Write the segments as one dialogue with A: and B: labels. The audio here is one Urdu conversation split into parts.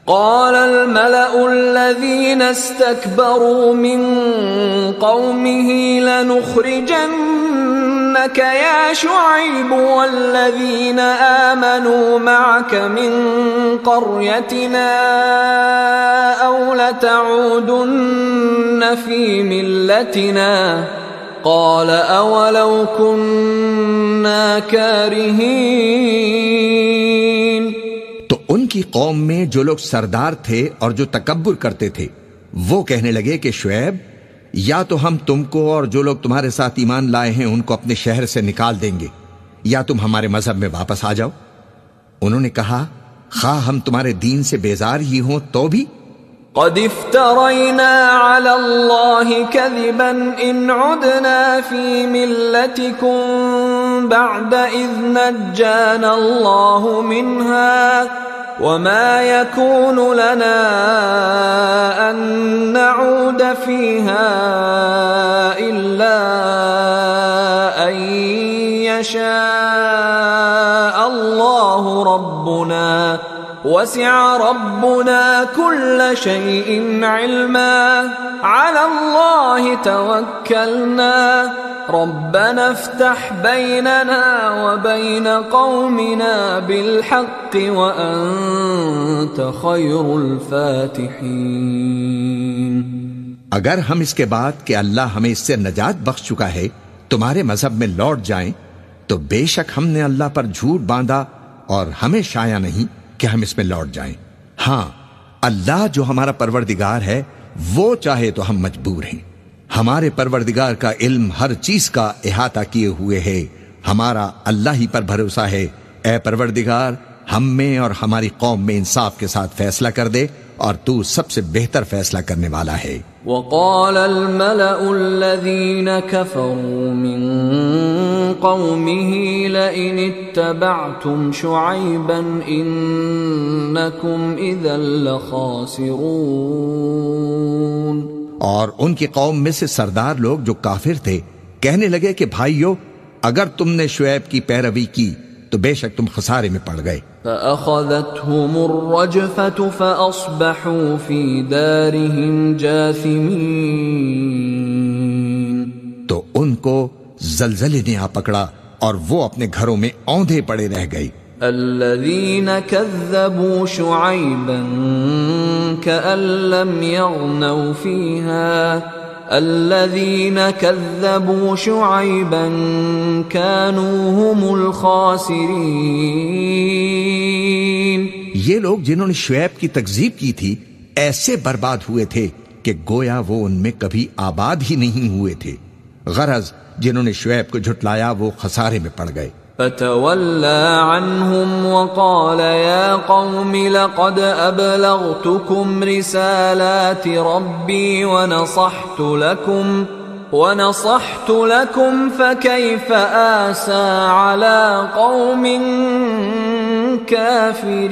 A: قال الملأ الذين استكبروا من قومه لنخرجنك يا شعيب والذين آمنوا معك من قريتنا أو لتعودن في ملتنا قال أولو كنا كارهين.
B: تو ان کی قوم میں جو لوگ سردار تھے اور جو تکبر کرتے تھے وہ کہنے لگے کہ شعیب، یا تو ہم تم کو اور جو لوگ تمہارے ساتھ ایمان لائے ہیں ان کو اپنے شہر سے نکال دیں گے، یا تم ہمارے مذہب میں واپس آ جاؤ. انہوں نے کہا خواہ ہم تمہارے دین سے بیزار ہی ہوں تو بھی.
A: قد افترينا على الله كذبا إن عدنا في ملتكم بعد إذ نجانا الله منها وما يكون لنا أن نعود فيها إلا أن يشاء الله ربنا وسع ربنا كل شيء علما على الله توكلنا ربنا افتح بيننا وبين قومنا بالحق وأنت خير الفاتحين.
B: اگر ہم اس کے بعد کہ اللہ ہمیں اس سے نجات بخش چکا ہے تمہارے مذہب میں لوٹ جائیں تو بے شک ہم نے اللہ پر جھوٹ باندھا اور ہمیں شایع نہیں کہ ہم اس میں لوٹ جائیں. ہاں اللہ جو ہمارا پروردگار ہے وہ چاہے تو ہم مجبور ہیں. ہمارے پروردگار کا علم ہر چیز کا احاطہ کیے ہوئے ہے. ہمارا اللہ ہی پر بھروسہ ہے. اے پروردگار ہم میں اور ہماری قوم میں انصاف کے ساتھ فیصلہ کر دے اور تو سب سے بہتر فیصلہ کرنے والا ہے.
A: وقال الملأ الذين كفروا من قومه لئن اتبعتم شعيبا إنكم إذا لخاسرون.
B: اور ان کی قوم میں سے سردار لوگ جو کافر تھے کہنے لگے کہ بھائیو اگر تم نے شعیب کی پیروی کی تو بے شک تم خسارے میں پڑ گئے.
A: فأخذتهم الرجفة فأصبحوا في دارهم جاثمين.
B: تو ان کو زلزلے نے آ پکڑا اور وہ اپنے گھروں میں اوندھے پڑے رہ گئے.
A: الذين كذبوا شعيبا كأن لم يغنوا فيها الذين كذبوا شعيبا كانوا هم الخاسرين.
B: یہ لوگ جنہوں نے شعیب کی تکذیب کی تھی ایسے برباد ہوئے تھے کہ گویا وہ ان میں کبھی آباد ہی نہیں ہوئے تھے. غرض جنہوں نے شعیب کو جھٹلایا وہ خسارے میں پڑ گئے.
A: فتولى عنهم وقال يا قوم لقد أبلغتكم رسالات ربي ونصحت لكم فكيف آسى على قوم كافرين.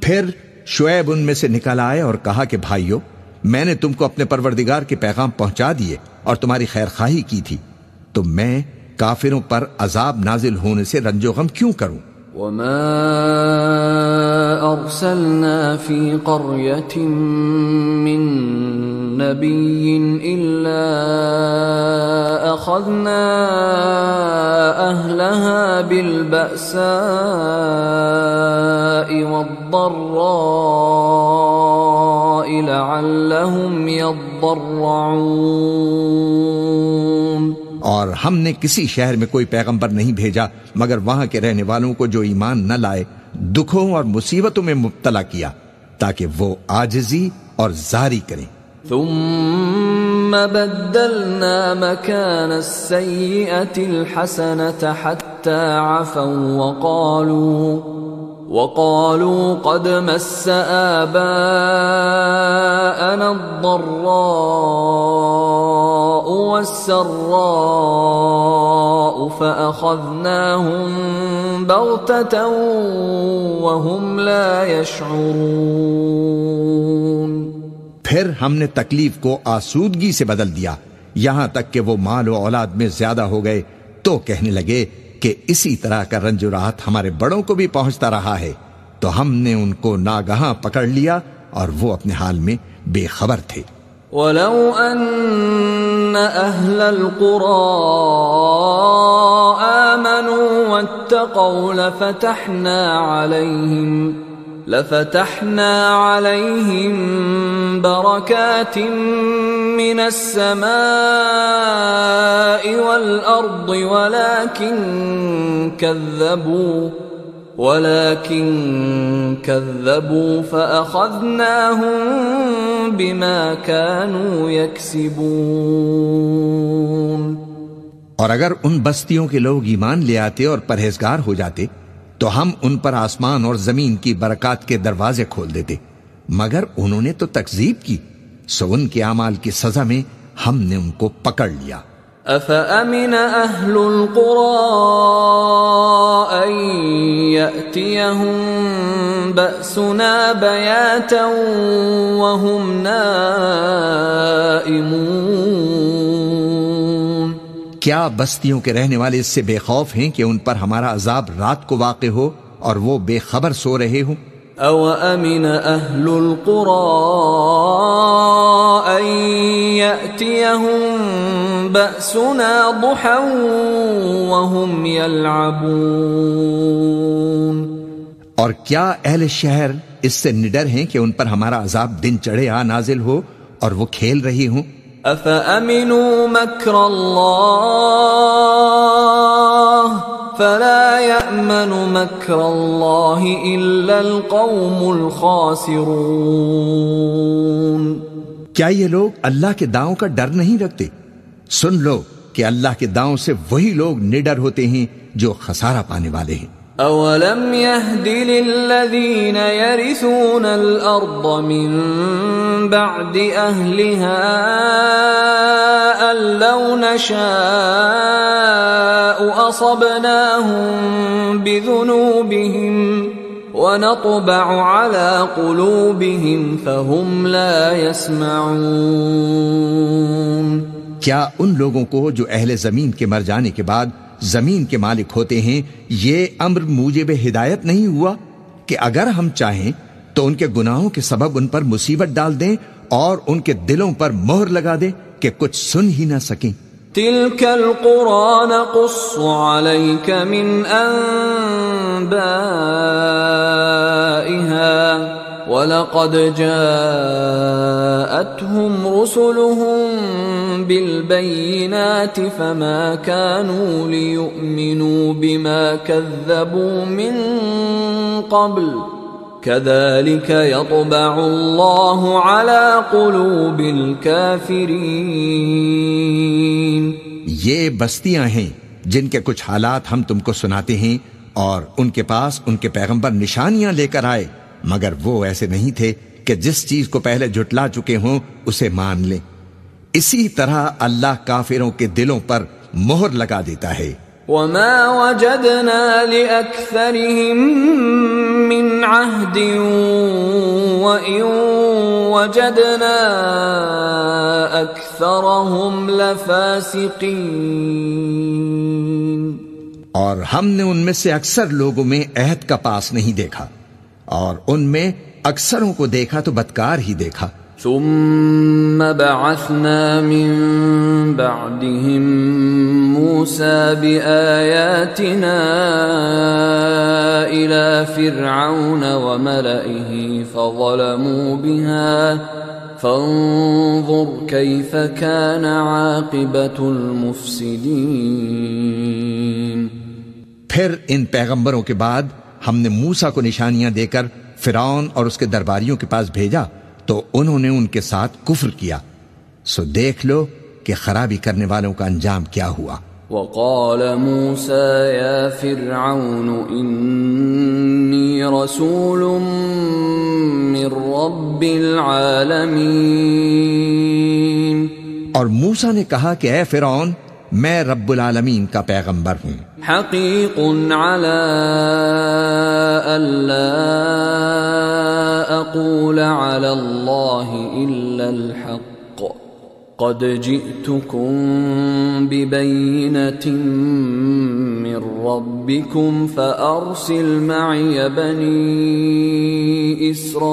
B: پھر شعیب ان میں سے نکل آئے اور کہا کہ بھائیو میں نے تم کو اپنے پروردگار کے پیغام پہنچا دیے اور تمہاری خیر خواہی کی تھی تو میں کافروں پر عذاب نازل ہونے سے رنج و غم کیوں کروں.
A: وما أرسلنا في قرية من نبي إلا أخذنا أهلها بالبأساء والضراء لعلهم يضرعون.
B: اور ہم نے کسی شہر میں کوئی پیغمبر نہیں بھیجا مگر وہاں کے رہنے والوں کو جو ایمان نہ لائے دکھوں اور مصیبتوں میں مبتلا کیا تاکہ وہ عاجزی اور زاری کریں.
A: ثم بدلنا مكان السيئة الحسنة حتى عفوا وقالوا قد مس آباءنا الضراء والسراء فأخذناهم بغتة وهم لا يشعرون.
B: پھر ہم نے تکلیف کو آسودگی سے بدل دیا یہاں تک کہ وہ مال و اولاد میں زیادہ ہو گئے تو کہنے لگے کہ اسی طرح کا رنج و راحت ہمارے بڑوں کو بھی پہنچتا رہا ہے تو ہم نے ان کو ناگہاں پکڑ لیا اور وہ اپنے حال میں بے خبر تھے۔
A: وَلَوْ أَنَّ أَهْلَ الْقُرَىٰ آمَنُوا وَاتَّقَوْا لَفَتَحْنَا عَلَيْهِم بَرَكَاتٍ مِّنَ السَّمَاءِ وَالْأَرْضِ ولكن كذبوا فأخذناهم بما كانوا يكسبون۔
B: اور اگر ان بستیوں کے لوگ ایمان لے آتے اور پرہیزگار ہو جاتے تو ہم ان پر آسمان اور زمین کی برکات کے دروازے کھول دیتے، مگر انہوں نے تو تکذیب کی، سو ان کے اعمال کی سزا میں ہم نے ان کو پکڑ لیا۔
A: أَفَأَمِنَ أَهْلُ الْقُرَىٰ أَن يَأْتِيَهُم بَأْسُنَا بَيَاتًا وَهُمْ نَائِمُونَ؟
B: کیا بستیوں کے رہنے والے اس سے بے خوف ہیں کہ ان پر ہمارا عذاب رات کو واقع ہو اور وہ بے خبر سو رہے ہوں؟
A: أَوَأَمِنَ أَهْلُ الْقُرَىٰ أَن يَأْتِيَهُم بَأْسُنَا ضُحًى وَهُمْ يَلْعَبُونَ؟
B: اور کیا اہل شہر اس سے نڈر ہیں کہ ان پر ہمارا عذاب دن چڑھے نازل ہو اور وہ کھیل رہی ہوں؟
A: أَفَأَمِنُوا مَكْرَ اللَّهِ فَلَا يَأْمَنُ مَكْرَ اللَّهِ إِلَّا الْقَوْمُ الْخَاسِرُونَ۔
B: کیا یہ لوگ اللہ کے داؤں کا ڈر نہیں رکھتے؟ سن لو کہ اللہ کے داؤں سے وہی لوگ نڈر ہوتے ہیں جو خسارہ پانے والے ہیں۔
A: أَوَلَمْ يَهْدِ لِلَّذِينَ يَرِثُونَ الْأَرْضَ مِن بَعْدِ أَهْلِهَا أَن لَّوْ نَشَاءُ أَصَبْنَاهُم بِذُنُوبِهِمْ وَنَطْبَعُ عَلَىٰ قُلُوبِهِمْ فَهُمْ لَا يَسْمَعُونَ۔
B: کیا ان لوگوں کو جو اہل زمین کے مر جانے کے بعد زمین کے مالک ہوتے ہیں یہ امر موجب ہدایت نہیں ہوا کہ اگر ہم چاہیں تو ان کے گناہوں کے سبب ان پر مصیبت ڈال دیں اور ان کے دلوں پر مہر لگا دیں کہ کچھ سن ہی نہ سکیں؟
A: تِلْكَ الْقُرَىٰ نَقُصُّ عَلَيْكَ مِنْ أَنبَائِهَا وَلَقَدْ جَاءَتْهُمْ رُسُلُهُم بِالْبَيِّنَاتِ فَمَا كَانُوا لِيُؤْمِنُوا بِمَا كَذَّبُوا مِن قَبْلُ كَذَلِكَ يَطْبَعُ اللَّهُ عَلَىٰ قُلُوبِ الْكَافِرِينَ۔
B: یہ بستیاں ہیں جن کے کچھ حالات ہم تم کو سناتے ہیں اور ان کے پاس ان کے پیغمبر نشانیاں لے کر آئے، مگر وہ ایسے نہیں تھے کہ جس چیز کو پہلے جھٹلا چکے ہوں اسے مان لیں۔ اسی طرح اللہ کافروں کے دلوں پر مہر لگا دیتا ہے۔
A: وَمَا وَجَدْنَا لِأَكْثَرِهِم مِّنْ عَهْدٍ وَإِن وَجَدْنَا أَكْثَرَهُمْ لَفَاسِقِينَ۔
B: اور ہم نے ان میں سے اکثر لوگوں میں عہد کا پاس نہیں دیکھا، اور ان میں اکثروں کو دیکھا تو بدکار ہی دیکھا۔
A: ثم بعثنا من بعدهم موسى بآياتنا إلى فرعون وملئه فظلموا بها فانظر كيف كان عاقبة المفسدين۔
B: پھر ان پیغمبروں کے بعد ہم نے موسیٰ کو نشانیاں دے کر فرعون اور اس کے درباریوں کے پاس بھیجا تو انہوں نے ان کے ساتھ کفر کیا، سو دیکھ لو کہ خرابی کرنے والوں کا انجام کیا ہوا۔
A: وقال موسى يا فرعون إني رسول من رب العالمين۔
B: اور موسیٰ نے کہا کہ اے فرعون، میں رب العالمین کا پیغمبر ہوں۔
A: حقیق على ألا أقول على الله إلا الحق قد جئتكم ببينة من ربكم فأرسل معي بني إسرائيل.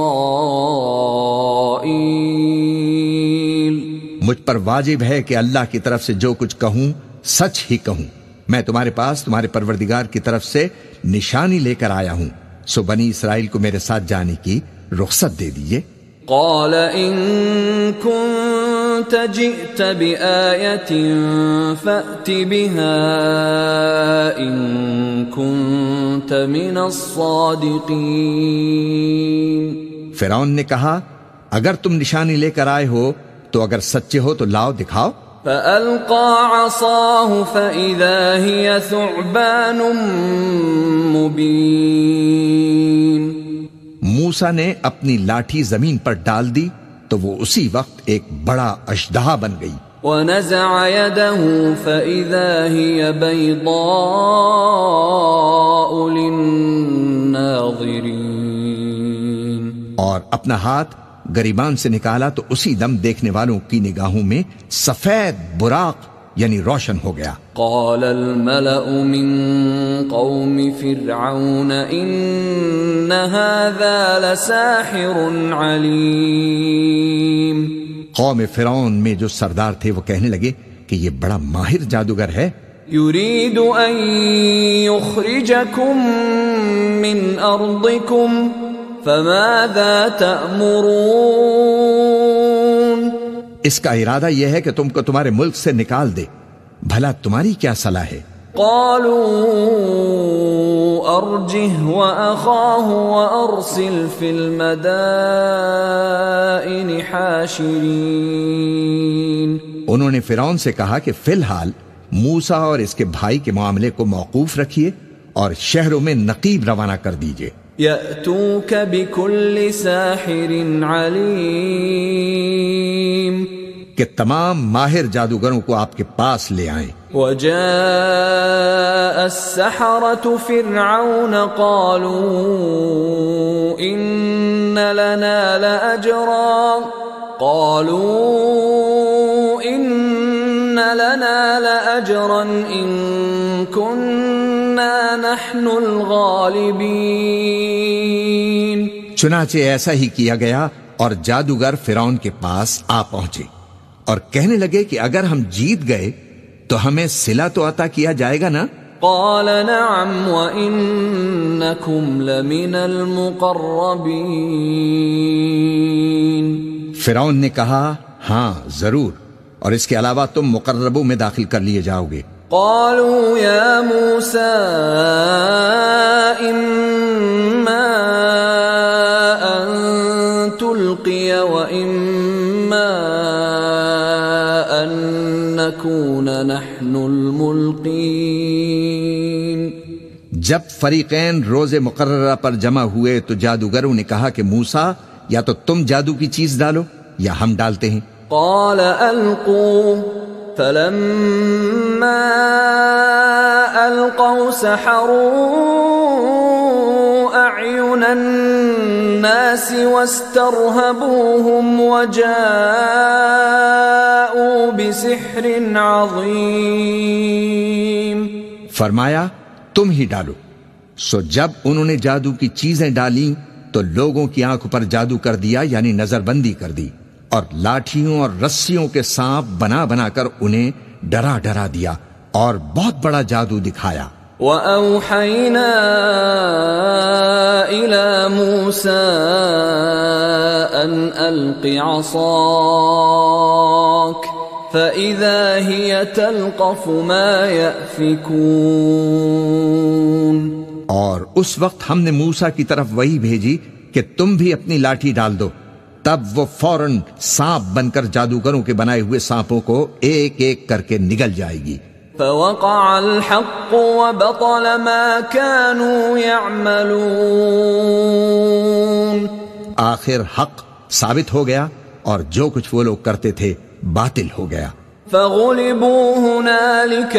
B: مجھ پر واجب ہے کہ اللہ کی طرف سے جو کچھ کہوں سچ ہی کہوں. میں تمہارے پاس تمہارے پروردگار کی طرف سے نشانی لے کر آیا ہوں، سو بنی اسرائیل کو میرے ساتھ جانے کی رخصت دے دیجیے.
A: قال إن كنت جئت بآية فأت بها إن كنت من الصادقين.
B: فرعون نے کہا اگر تم نشانی لے کر آئے ہو تو اگر سچے ہو تو لاؤ دکھاؤ.
A: فألقى عصاه فإذا هي ثعبان مبين.
B: موسیٰ نے اپنی لاٹھی زمین پر ڈال دی تو وہ اسی وقت ایک بڑا اژدہا بن گئی.
A: ونزع يده فإذا هي بيضاء للناظرين.
B: اور اپنا ہاتھ گریبان سے نکالا تو اسی دم دیکھنے والوں کی نگاہوں میں سفید براق یعنی روشن ہو گیا.
A: قال الملأ من قوم فرعون إن هذا لساحر عليم.
B: قوم فرعون میں جو سردار تھے وہ کہنے لگے کہ یہ بڑا ماہر جادوگر ہے.
A: يريد أن يخرجكم من أرضكم فماذا تأمرون.
B: اس کا ارادہ یہ ہے کہ تم کو تمہارے ملک سے نکال دے، بھلا تمہاری کیا صلاح ہے؟
A: قالوا أرجه وأخاه وأرسل في المدائن حاشرين.
B: انہوں نے فرعون سے کہا کہ فی الحال موسیٰ اور اس کے بھائی کے معاملے کو موقوف رکھیے اور شہروں میں نقیب روانہ کر دیجیے.
A: يأتوك بكل ساحر عليم.
B: کہ تمام ماہر جادوگروں کو آپ کے پاس لے آئیں.
A: وجاء السحرة فرعون قالوا إن لنا لأجرا إن كنا نحن الغالبين.
B: چنانچہ ایسا ہی کیا گیا اور جادوگر فرعون کے پاس آ پہنچے اور کہنے لگے کہ اگر ہم جیت گئے تو ہمیں صلہ تو عطا کیا جائے گا نا؟
A: قال نعم وإنكم لمن المقربين.
B: فرعون نے کہا ہاں ضرور، اور اس کے علاوہ تم مقربوں میں داخل کر لیے جاؤ گے.
A: قالوا يا موسى إما أن تلقي وإما أن نكون نحن الملقين.
B: جب فریقین روز مقررہ پر جمع ہوئے تو جادوگروں نے کہا کہ موسیٰ یا تو تم جادو کی چیز ڈالو یا ہم ڈالتے ہیں.
A: قال ألقوا فلما ألقوا سحروا أعين الناس واسترهبوهم وجاءوا بسحر عظيم.
B: فرمایا تم ہی ڈالو. سو جب انہوں نے جادو کی چیزیں ڈالیں تو لوگوں کی آنکھوں پر جادو کر دیا یعنی نظر بندی کر دی، اور لاٹھیوں اور رسیوں کے سانپ بنا بنا کر انہیں ڈرا ڈرا دیا اور بہت بڑا جادو دکھایا.
A: وَأَوْحَيْنَا إِلَى مُوسَىٰ أَنْ أَلْقِ عَصَاكَ فَإِذَا هِيَ تَلْقَفُ مَا يَأْفِكُونَ.
B: اور اس وقت ہم نے موسیٰ کی طرف وہی بھیجی کہ تم بھی اپنی لاٹھی ڈال دو، تب وہ فوراً سانپ بن کر جادوگروں کے بنائے ہوئے سانپوں کو ایک ایک کر کے نگل جائے گی.
A: فوقع الحق وبطل ما كانوا يعملون.
B: آخر حق ثابت ہو گیا اور جو کچھ وہ لوگ کرتے تھے باطل ہو گیا.
A: فغلبوا هنالك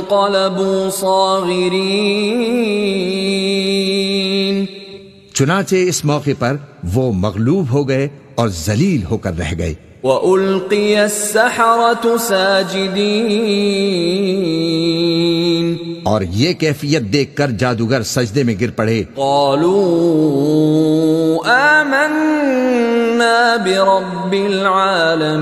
A: وانقلبوا صاغرين.
B: چنانچہ اس موقع پر وہ مغلوب ہو گئے اور ذلیل ہو کر رہ گئے.
A: وَأُلْقِيَ السَّحَرَةُ سَاجِدِينَ
B: اور یہ کیفیت دیکھ کر جادوگر سجدے میں گر پڑے.
A: قَالُوا آمَنَّا بِرَبِّ الْعَالَمِينَ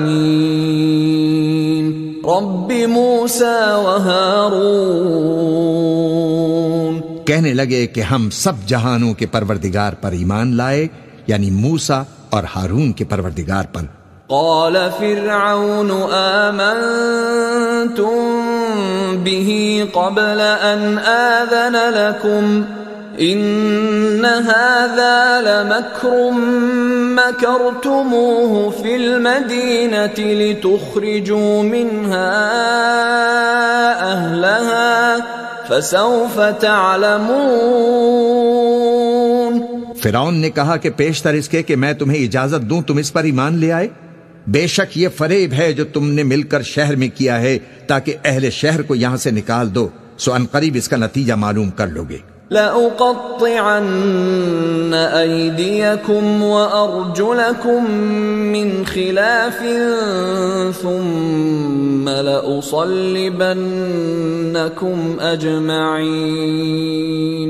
A: رَبِّ مُوسَى وَهَارُونَ.
B: کہنے لگے کہ ہم سب جہانوں کے پروردگار پر ایمان لائے، یعنی موسیٰ اور ہارون کے پروردگار پر.
A: قال فرعون آمنتم به قبل أن آذن لكم إن هذا لمكر مكرتموه في المدينة لتخرجوا منها أهلها فسوف تعلمون.
B: فرعون نے کہا کہ پیشتر اس کے کہ میں تمہیں اجازت دوں تم اس پر ایمان لے آئے. بے شک یہ فریب ہے جو تم نے مل کر شہر میں کیا ہے تاکہ اہل شہر کو یہاں سے نکال دو، سو ان قریب اس کا نتیجہ معلوم کر لو گے.
A: لَأُقَطِّعَنَّ أَيْدِيَكُمْ وَأَرْجُلَكُمْ مِنْ خِلَافٍ ثُمَّ لَأُصَلِّبَنَّكُمْ أَجْمَعِينَ.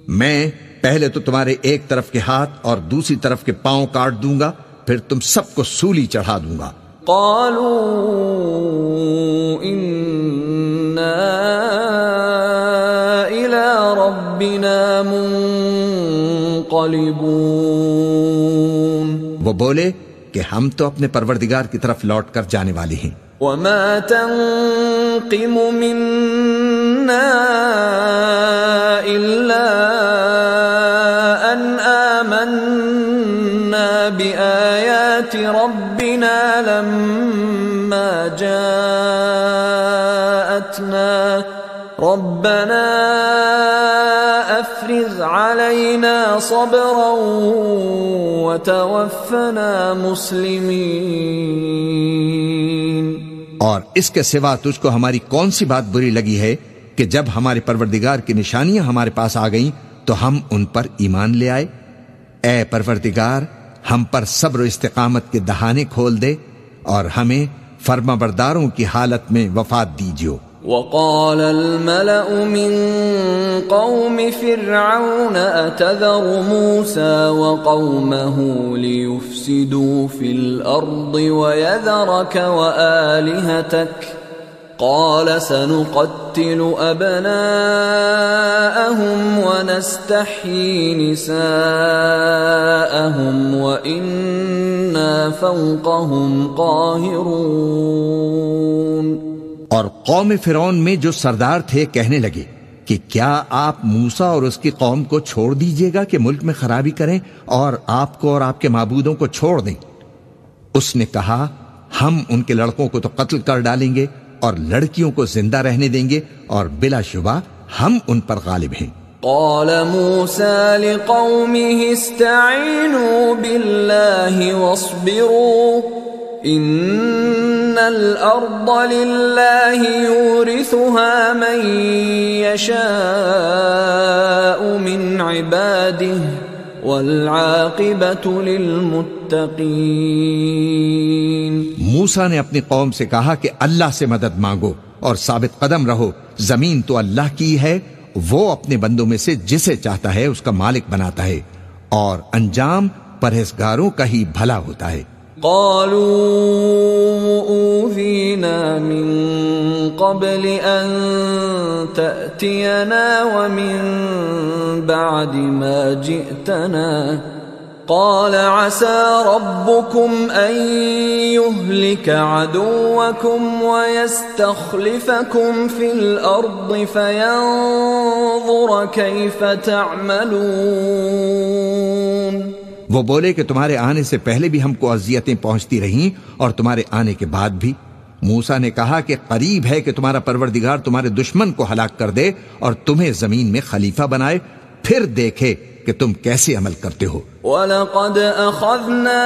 B: میں پہلے تو تمہارے ایک طرف کے ہاتھ اور دوسری طرف کے پاؤں کاٹ دوں گا، پھر تم سب کو سولی چڑھا دوں گا.
A: قالوا إنا إلى ربنا منقلبون.
B: وہ بولے کہ ہم تو اپنے پروردگار کی طرف لوٹ کر جانے والے ہیں.
A: وما تنقم منا إلا أن آمنا بآيات ربنا لما جاءتنا ربنا أفرغ علينا صبرا وتوفنا مسلمين.
B: اور اس کے سوا تجھ کو ہماری کون سی بات بری لگی ہے کہ جب ہمارے پروردگار کی نشانیاں ہمارے پاس آ گئیں تو ہم ان پر ایمان لے آئے. اے پروردگار، ہم پر صبر و استقامت کے دہانے کھول دے اور ہمیں فرما برداروں کی حالت میں وفات دیجیو.
A: وقال الملأ من قوم فرعون أتذر موسى وقومه ليفسدوا في الأرض ويذرك وآلهتك قال سنقتل أبناءهم ونستحيي نساءهم وإنا فوقهم قاهرون.
B: اور قوم فرعون میں جو سردار تھے کہنے لگے کہ کیا آپ موسیٰ اور اس کی قوم کو چھوڑ دیجئے گا کہ ملک میں خرابی کریں اور آپ کو اور آپ کے معبودوں کو چھوڑ دیں؟ اس نے کہا ہم ان کے لڑکوں کو تو قتل کر ڈالیں گے اور لڑکیوں کو زندہ رہنے دیں گے اور بلا شبہ ہم ان پر غالب ہیں.
A: قال موسى لقومه استعينوا بالله واصبروا إن الأرض لله يورثها من يشاء من عباده والعاقبة للمتقين.
B: موسیٰ نے اپنی قوم سے کہا کہ اللہ سے مدد مانگو اور ثابت قدم رہو، زمین تو اللہ کی ہے، وہ اپنے بندوں میں سے جسے چاہتا ہے اس کا مالک بناتا ہے اور انجام پرہیزگاروں کا ہی بھلا ہوتا ہے.
A: قالوا أوذينا من قبل أن تأتينا ومن بعد ما جئتنا قال عسى ربكم أن يهلك عدوكم ويستخلفكم في الأرض فينظر كيف تعملون.
B: وہ بولے کہ تمہارے آنے سے پہلے بھی ہم کو اذیتیں پہنچتی رہیں اور تمہارے آنے کے بعد بھی. موسیٰ نے کہا کہ قریب ہے کہ تمہارا پروردگار تمہارے دشمن کو ہلاک کر دے اور تمہیں زمین میں خلیفہ بنائے، پھر دیکھے کہ تم کیسے عمل کرتے ہو.
A: وَلَقَدْ أَخَذْنَا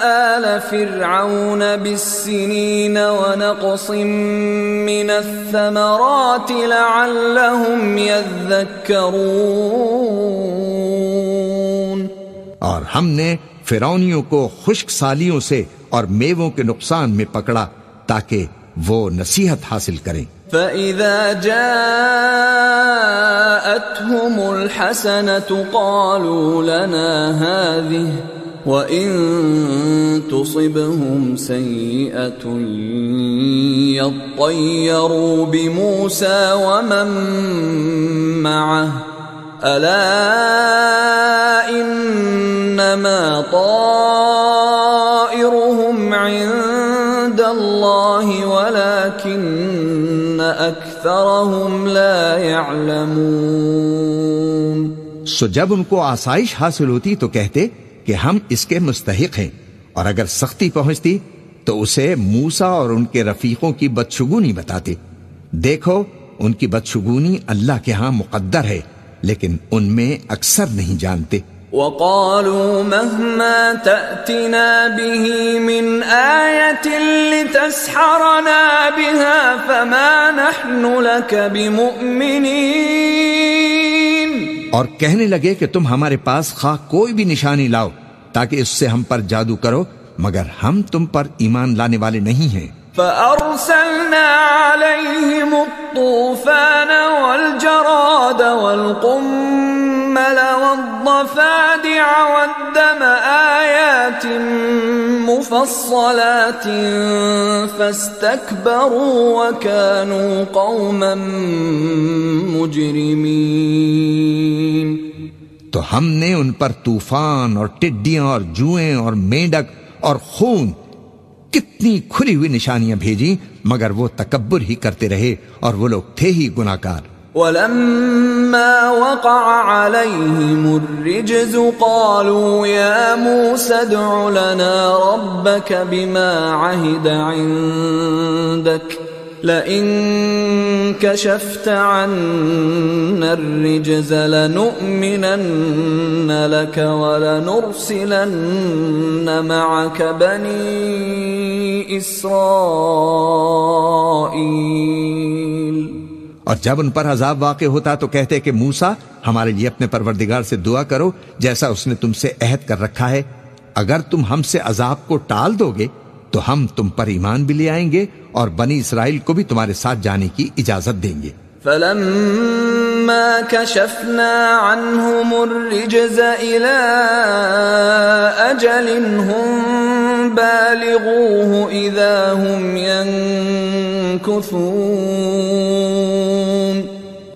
A: آلَ فِرْعَوْنَ بِالسِّنِينَ وَنَقْصٍ مِّنَ الثَّمَرَاتِ لَعَلَّهُمْ يَذَّكَّرُونَ.
B: اور ہم نے فرعونیوں کو خشک سالیوں سے اور میووں کے نقصان میں پکڑا تاکہ وہ نصیحت حاصل کریں۔
A: فَإِذَا جَاءَتْهُمُ الْحَسَنَةُ قَالُوا لَنَا هَذِهِ وَإِن تُصِبْهُمْ سَيِّئَةٌ يَطَّيَّرُوا بِمُوسَى وَمَن مَّعَهُ أَلَا إِنَّمَا طَائِرُهُمْ عِندَ اللَّهِ وَلَكِنَّ أَكْثَرَهُمْ لَا يَعْلَمُونَ۔
B: سو جب ان کو آسائش حاصل ہوتی تو کہتے کہ ہم اس کے مستحق ہیں، اور اگر سختی پہنچتی تو اسے موسیٰ اور ان کے رفیقوں کی بدشگونی بتاتے۔ دیکھو ان کی بدشگونی اللہ کے ہاں مقدر ہے، لیکن ان میں اکثر نہیں جانتے۔
A: وَقَالُوا مَهْمَا تَأْتِنَا بِهِ مِنْ آيَةٍ لِتَسْحَرَنَا بِهَا فَمَا نَحْنُ لَكَ بِمُؤْمِنِينَ۔
B: اور کہنے لگے کہ تم ہمارے پاس خواہ کوئی بھی نشانی لاؤ تاکہ اس سے ہم پر جادو کرو، مگر ہم تم پر ایمان لانے والے نہیں ہیں۔
A: فَأَرْسَلْنَا عَلَيْهِمُ الطُّوفَانَ وَالْجَرَادَ وَالْقُمَّلَ وَالضَّفَادِعَ وَالدَّمَ آيَاتٍ مُفَصَّلَاتٍ فَاسْتَكْبَرُوا وَكَانُوا قَوْمًا مُجْرِمِينَ۔
B: تو ہم نے ان پر طوفان اور ٹڈیاں اور جوئیں اور مینڈک اور خون کتنی کھلی ہوئی نشانیاں بھیجی، مگر وہ تکبر ہی کرتے رہے اور وہ لوگ تھے ہی گناہگار۔
A: وَلَمَّا وَقَعَ عَلَيْهِمُ الرِّجْزُ قَالُوا يَا مُوسَى ادْعُ لَنَا رَبَّكَ بِمَا عَهِدَ عِندَكَ لَئِن كَشَفْتَ عَنَّا الرِّجْزَ لَنُؤْمِنَنَّ لَكَ وَلَنُرْسِلَنَّ مَعَكَ بَنِي إِسْرَائِيلَ۔
B: اور جب ان پر عذاب واقع ہوتا تو کہتے کہ موسیٰ ہمارے لیے اپنے پروردگار سے دعا کرو جیسا اس نے تم سے عہد کر رکھا ہے، اگر تم ہم سے عذاب کو ٹال دو گے تو ہم تم پر ایمان بھی لے آئیں گے اور بنی اسرائیل کو بھی تمہارے ساتھ جانے کی اجازت دیں گے۔
A: فَلَمَّا كَشَفْنَا عَنْهُمُ الرِّجْزَ إِلَىٰ أَجَلٍ هُمْ بَالِغُوهُ إِذَا هُمْ يَنكُثُونَ۔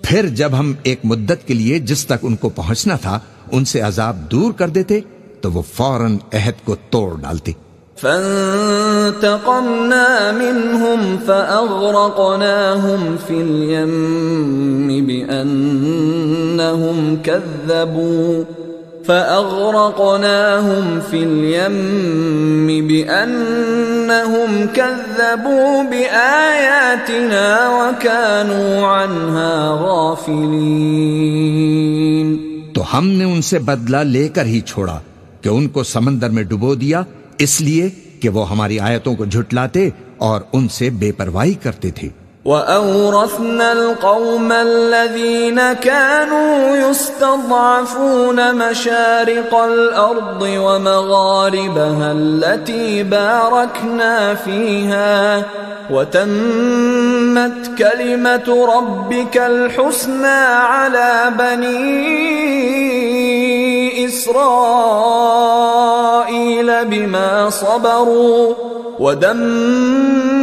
B: پھر جب ہم ایک مدت کے لیے جس تک ان کو پہنچنا تھا ان سے عذاب دور کر دیتے تو وہ فوراً عہد کو توڑ ڈالتے۔
A: فَانْتَقَمْنَا مِنْهُمْ فَأَغْرَقْنَاهُمْ فِي الْيَمِّ بِأَنَّهُمْ كَذَّبُوا بِآيَاتِنَا وَكَانُوا عَنْهَا غَافِلِينَ۔
B: تو ہم نے ان سے بدلہ لے کر ہی چھوڑا کہ ان کو سمندر میں ڈبو دیا، اس لیے کہ وہ ہماری آیتوں کو جھٹلاتے اور ان سے بے پرواہی کرتے تھے۔
A: وَأَوْرَثْنَا الْقَوْمَ الَّذِينَ كَانُوا يُسْتَضْعَفُونَ مَشَارِقَ الْأَرْضِ وَمَغَارِبَهَا الَّتِي بَارَكْنَا فِيهَا وَتَمَّتْ كَلِمَةُ رَبِّكَ الْحُسْنَى عَلَى بَنِي إِسْرَائِيلَ بِمَا صَبَرُوا وَدَمَّرْنَا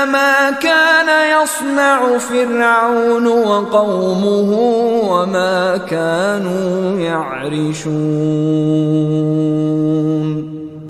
A: مَا كَانَ يَصْنَعُ فِرْعَوْنُ وَقَوْمُهُ وَمَا كَانُوا يَعْرِشُونَ۔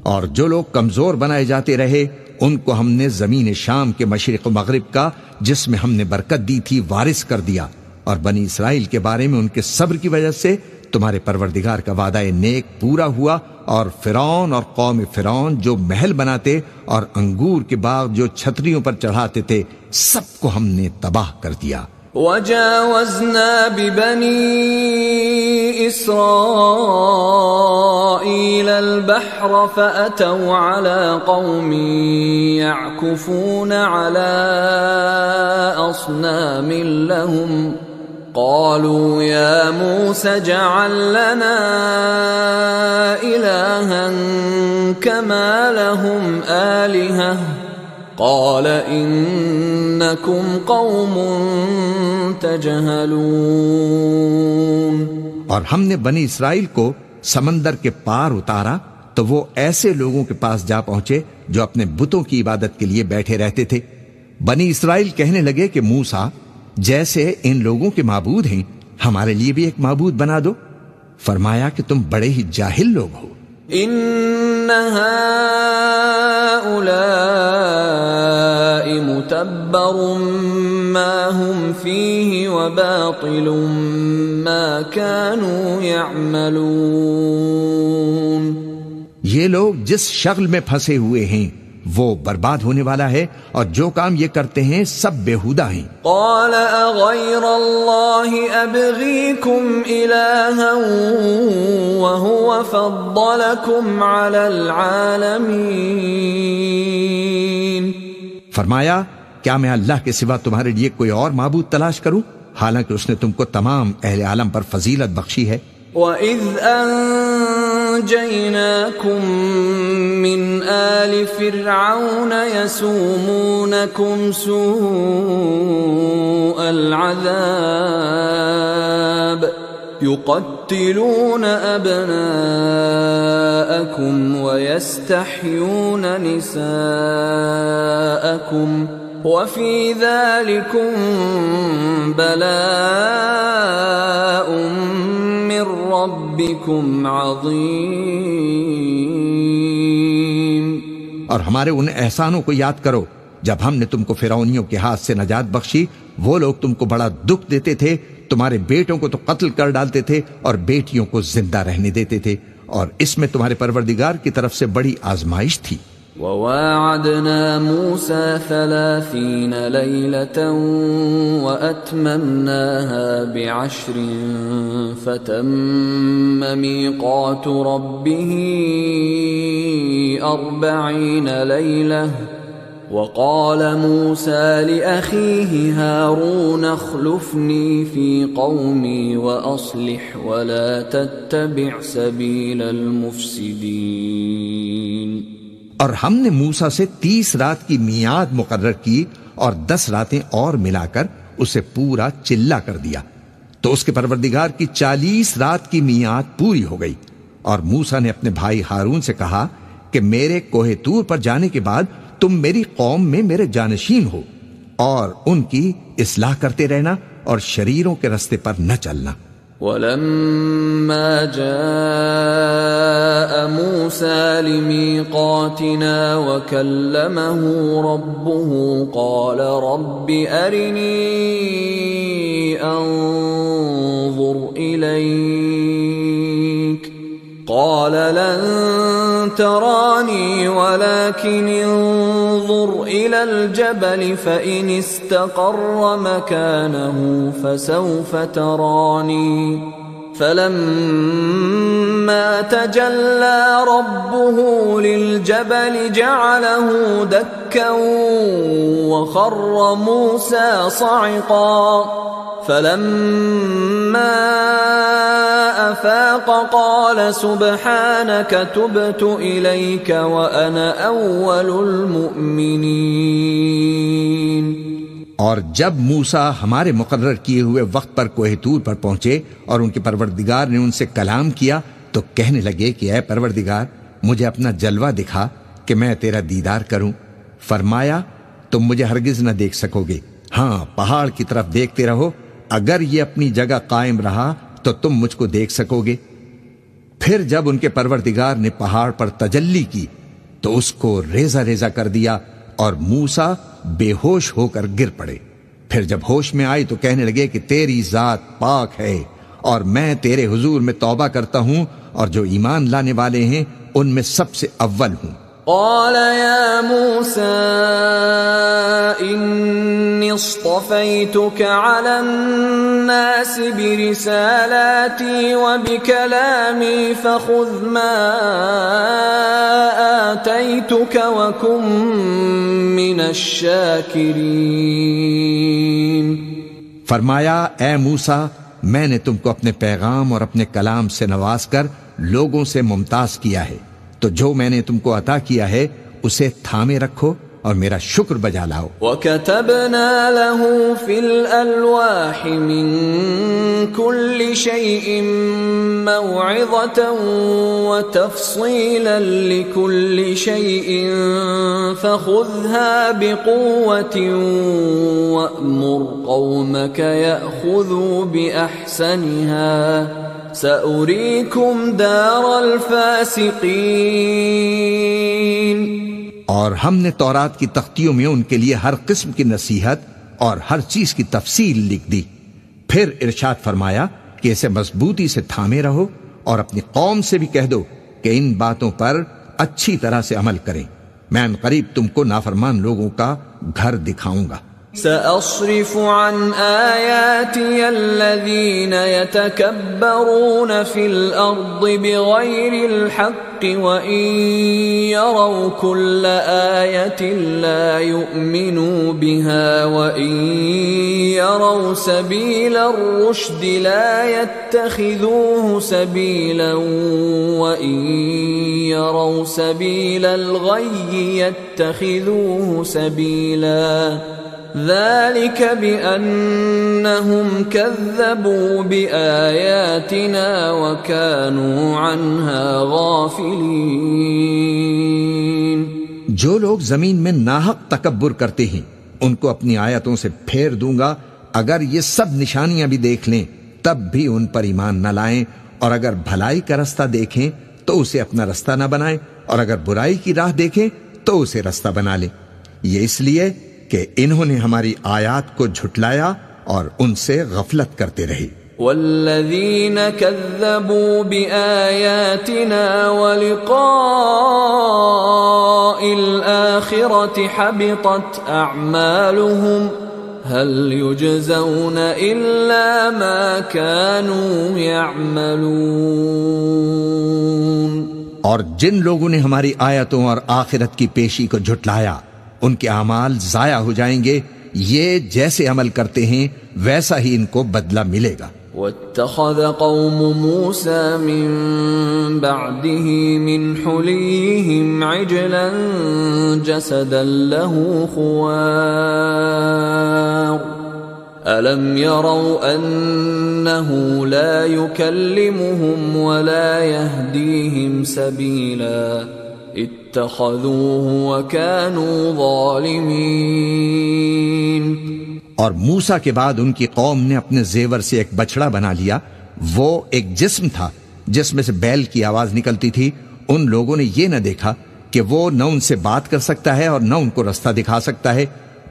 B: اور جو لوگ کمزور بنائے جاتے رہے ان کو ہم نے زمین شام کے مشرق و مغرب کا جس میں ہم نے برکت دی تھی وارث کر دیا، اور بنی اسرائیل کے بارے میں ان کے صبر کی وجہ سے تمہارے پروردگار کا وعدہ نیک پورا ہوا، اور فرعون اور قوم فرعون جو محل بناتے اور انگور کے باغ جو چھتریوں پر چڑھاتے تھے سب کو ہم نے تباہ کر دیا۔
A: وَجَاوَزْنَا بِبَنِي إِسْرَائِيلَ الْبَحْرَ فَأَتَوْا عَلَى قَوْمٍ يَعْكُفُونَ عَلَى أَصْنَامٍ لَهُمْ قالوا يا موسى اجعل لنا إلها كما لهم آلهة قال إنكم قوم تجهلون۔
B: اور ہم نے بنی اسرائیل کو سمندر کے پار اتارا تو وہ ایسے لوگوں کے پاس جا پہنچے جو اپنے بتوں کی عبادت کے لیے بیٹھے رہتے تھے۔ بنی اسرائیل کہنے لگے کہ موسیٰ، جیسے ان لوگوں کے معبود ہیں ہمارے لیے بھی ایک معبود بنا دو۔ فرمایا کہ تم بڑے ہی جاہل لوگ ہو۔
A: ان هؤلاء متبر ما هم فيه وباطل ما كانوا يعملون۔
B: یہ لوگ جس شغل میں پھنسے ہوئے ہیں وہ برباد ہونے والا ہے، اور جو کام یہ کرتے ہیں سب بیہودہ ہیں۔
A: قال اغیر اللہ ابغیکم الہا وهو فضلکم علی العالمین۔
B: فرمایا کیا میں اللہ کے سوا تمہارے لیے کوئی اور معبود تلاش کروں، حالانکہ اس نے تم کو تمام اہل عالم پر فضیلت بخشی ہے۔
A: وَإِذْ أَنْجَيْنَاكُمْ مِنْ آلِ فِرْعَوْنَ يَسُومُونَكُمْ سُوءَ الْعَذَابِ يُقَتِّلُونَ أَبْنَاءَكُمْ وَيَسْتَحْيُونَ نِسَاءَكُمْ وَفِي ذَلِكُمْ بَلَاءٌ مِّن رَّبِّكُمْ عَظِيمٌ۔
B: اور ہمارے ان احسانوں کو یاد کرو جب ہم نے تم کو فرعونیوں کے ہاتھ سے نجات بخشی۔ وہ لوگ تم کو بڑا دکھ دیتے تھے، تمہارے بیٹوں کو تو قتل کر ڈالتے تھے اور بیٹیوں کو زندہ رہنے دیتے تھے، اور اس میں تمہارے پروردگار کی طرف سے بڑی آزمائش تھی۔
A: وَوَاعَدْنَا مُوسَى 30 لَيْلَةً وَأَتْمَمْنَاهَا بِعَشْرٍ فَتَمَّ مِيقَاتُ رَبِّهِ 40 لَيْلَةً وَقَالَ مُوسَى لِأَخِيهِ هَارُونَ اخْلُفْنِي فِي قَوْمِي وَأَصْلِحْ وَلَا تَتَّبِعْ سَبِيلَ الْمُفْسِدِينَ۔
B: اور ہم نے موسیٰ سے 30 رات کی میعاد مقرر کی اور 10 راتیں اور ملا کر اسے پورا چلا کر دیا، تو اس کے پروردگار کی 40 رات کی میعاد پوری ہو گئی۔ اور موسیٰ نے اپنے بھائی ہارون سے کہا کہ میرے کوہ طور پر جانے کے بعد تم میری قوم میں میرے جانشین ہو، اور ان کی اصلاح کرتے رہنا اور شریروں کے رستے پر نہ چلنا۔
A: وَلَمَّا جَاءَ مُوسَى لِمِيقَاتِنَا وَكَلَّمَهُ رَبُّهُ قَالَ رَبِّ أَرِنِي أَنظُرْ إِلَيْكَ قَالَ لَن تَرَانِي وَلَكِنِ انظُرْ إِلَى الْجَبَلِ فَإِنِ اسْتَقَرَّ مَكَانَهُ فَسَوْفَ تَرَانِي فَلَمَّا تَجَلَّى رَبُّهُ لِلْجَبَلِ جَعَلَهُ دَكًّا وَخَرَّ مُوسَى صَعِقًا فَلَمَّا أَفَاقَ قَالَ سُبْحَانَكَ تُبْتُ إِلَيْكَ وَأَنَا أَوَّلُ الْمُؤْمِنِينَ۔
B: اور جب موسیٰ ہمارے مقرر کیے ہوئے وقت پر کوہ طور پر پہنچے اور ان کے پروردگار نے ان سے کلام کیا تو کہنے لگے کہ اے پروردگار مجھے اپنا جلوہ دکھا کہ میں تیرا دیدار کروں۔ فرمایا تم مجھے ہرگز نہ دیکھ سکو گے، ہاں پہاڑ کی طرف دیکھتے رہو، اگر یہ اپنی جگہ قائم رہا تو تم مجھ کو دیکھ سکو گے۔ پھر جب ان کے پروردگار نے پہاڑ پر تجلی کی تو اس کو ریزہ ریزہ کر دیا اور موسیٰ بے ہوش ہو کر گر پڑے۔ پھر جب ہوش میں آئی تو کہنے لگے کہ تیری ذات پاک ہے اور میں تیرے حضور میں توبہ کرتا ہوں اور جو ایمان لانے والے ہیں ان میں سب سے اول ہوں۔
A: قال يا موسى إني اصطفيتك على الناس برسالاتي وبكلامي فخذ ما آتيتك وكن من الشاكرين۔
B: فرمایا اے موسیٰ، میں نے تم کو اپنے پیغام اور اپنے کلام سے نواز کر لوگوں سے ممتاز کیا ہے، تو جو میں نے تم کو عطا کیا ہے اسے تھامے رکھو اور میرا شکر بجا لاؤ۔
A: وَكَتَبْنَا لَهُ فِي الْأَلْوَاحِ مِنْ كُلِّ شَيْءٍ مَوْعِظَةً وَتَفْصِيلًا لِكُلِّ شَيْءٍ فَخُذْهَا بِقُوَّةٍ وَأْمُرْ قَوْمَكَ يَأْخُذُوا بِأَحْسَنِهَا سَأُرِيكُمْ دَارَ الْفَاسِقِينَ۔
B: اور ہم نے تورات کی تختیوں میں ان کے لیے ہر قسم کی نصیحت اور ہر چیز کی تفصیل لکھ دی۔ پھر ارشاد فرمایا کہ اسے مضبوطی سے تھامے رہو اور اپنی قوم سے بھی کہہ دو کہ ان باتوں پر اچھی طرح سے عمل کریں، میں ان قریب تم کو نافرمان لوگوں کا گھر دکھاؤں گا۔
A: سأصرف عن آياتي الذين يتكبرون في الأرض بغير الحق وإن يروا كل آية لا يؤمنوا بها وإن يروا سبيل الرشد لا يتخذوه سبيلا وإن يروا سبيل الغي يتخذوه سبيلا ذلك بأنهم كذبوا بآياتنا وكانوا عنها غافلين۔
B: جو لوگ زمین میں ناحق تکبر کرتے ہیں ان کو اپنی آیتوں سے پھیر دوں گا، اگر یہ سب نشانیاں بھی دیکھ لیں تب بھی ان پر ایمان نہ لائیں، اور اگر بھلائی کا رستہ دیکھیں تو اسے اپنا رستہ نہ بنائیں، اور اگر برائی کی راہ دیکھیں تو اسے رستہ بنا لیں۔ یہ اس لیے کہ انہوں نے ہماری آیات کو جھٹلایا اور ان سے غفلت کرتے رہے۔
A: والذین کذبوا بآیاتنا ولقاء الآخرة حبطت اعمالهم هل يجزون الا ما كانوا يعملون۔
B: اور جن لوگوں نے ہماری آیتوں اور آخرت کی پیشی کو جھٹلایا ان کے اعمال ضائع ہو جائیں گے، یہ جیسے عمل کرتے ہیں ویسا ہی ان کو بدلہ ملے گا۔
A: واتخذ قوم موسى من بعده من حليهم عجلا جسدا له خوار ألم يروا أنه لا يكلمهم ولا يهديهم سبيلا اتخذوه وكانوا ظالمين۔
B: اور موسیٰ کے بعد ان کی قوم نے اپنے زیور سے ایک بچڑا بنا لیا، وہ ایک جسم تھا جس میں سے بیل کی آواز نکلتی تھی۔ ان لوگوں نے یہ نہ دیکھا کہ وہ نہ ان سے بات کر سکتا ہے اور نہ ان کو رستہ دکھا سکتا ہے،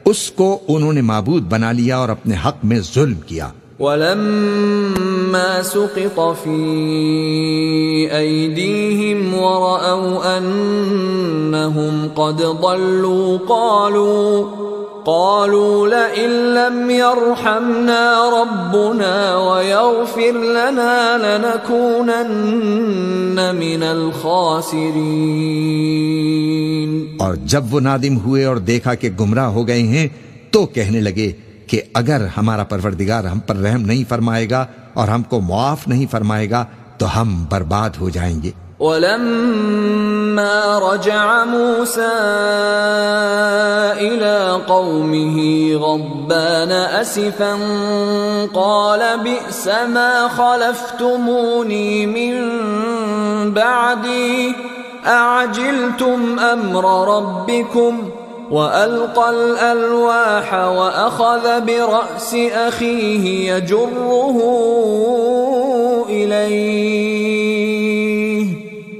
B: اس کو انہوں نے معبود بنا لیا اور اپنے حق میں ظلم کیا۔
A: وَلَمَّا سُقِطَ فِي أَيْدِيهِمْ وَرَأَوْا أَنَّهُمْ قَدْ ضَلُّوا قَالُوا لَئِن لَّمْ يَرْحَمْنَا رَبُّنَا وَيَغْفِرْ لَنَا لَنَكُونَنَّ مِنَ الْخَاسِرِينَ۔
B: اور جب وہ نادم ہوئے اور دیکھا کہ گمراہ ہو گئے ہیں تو کہنے لگے کہ اگر ہمارا پروردگار ہم پر رحم نہیں فرمائے گا اور ہم کو معاف نہیں فرمائے گا تو ہم برباد ہو جائیں گے۔
A: وَلَمَّا رَجَعَ مُوسَىٰ إِلَىٰ قَوْمِهِ غَضْبَانَ أَسِفًا قَالَ بِئْسَ مَا خَلَفْتُمُونِي مِن بَعْدِي أَعَجِلْتُمْ أَمْرَ رَبِّكُمْ وَأَلْقَى الْأَلْوَاحَ وَأَخَذَ بِرَأْسِ أَخِيهِ يَجُرُّهُ إِلَيْهِ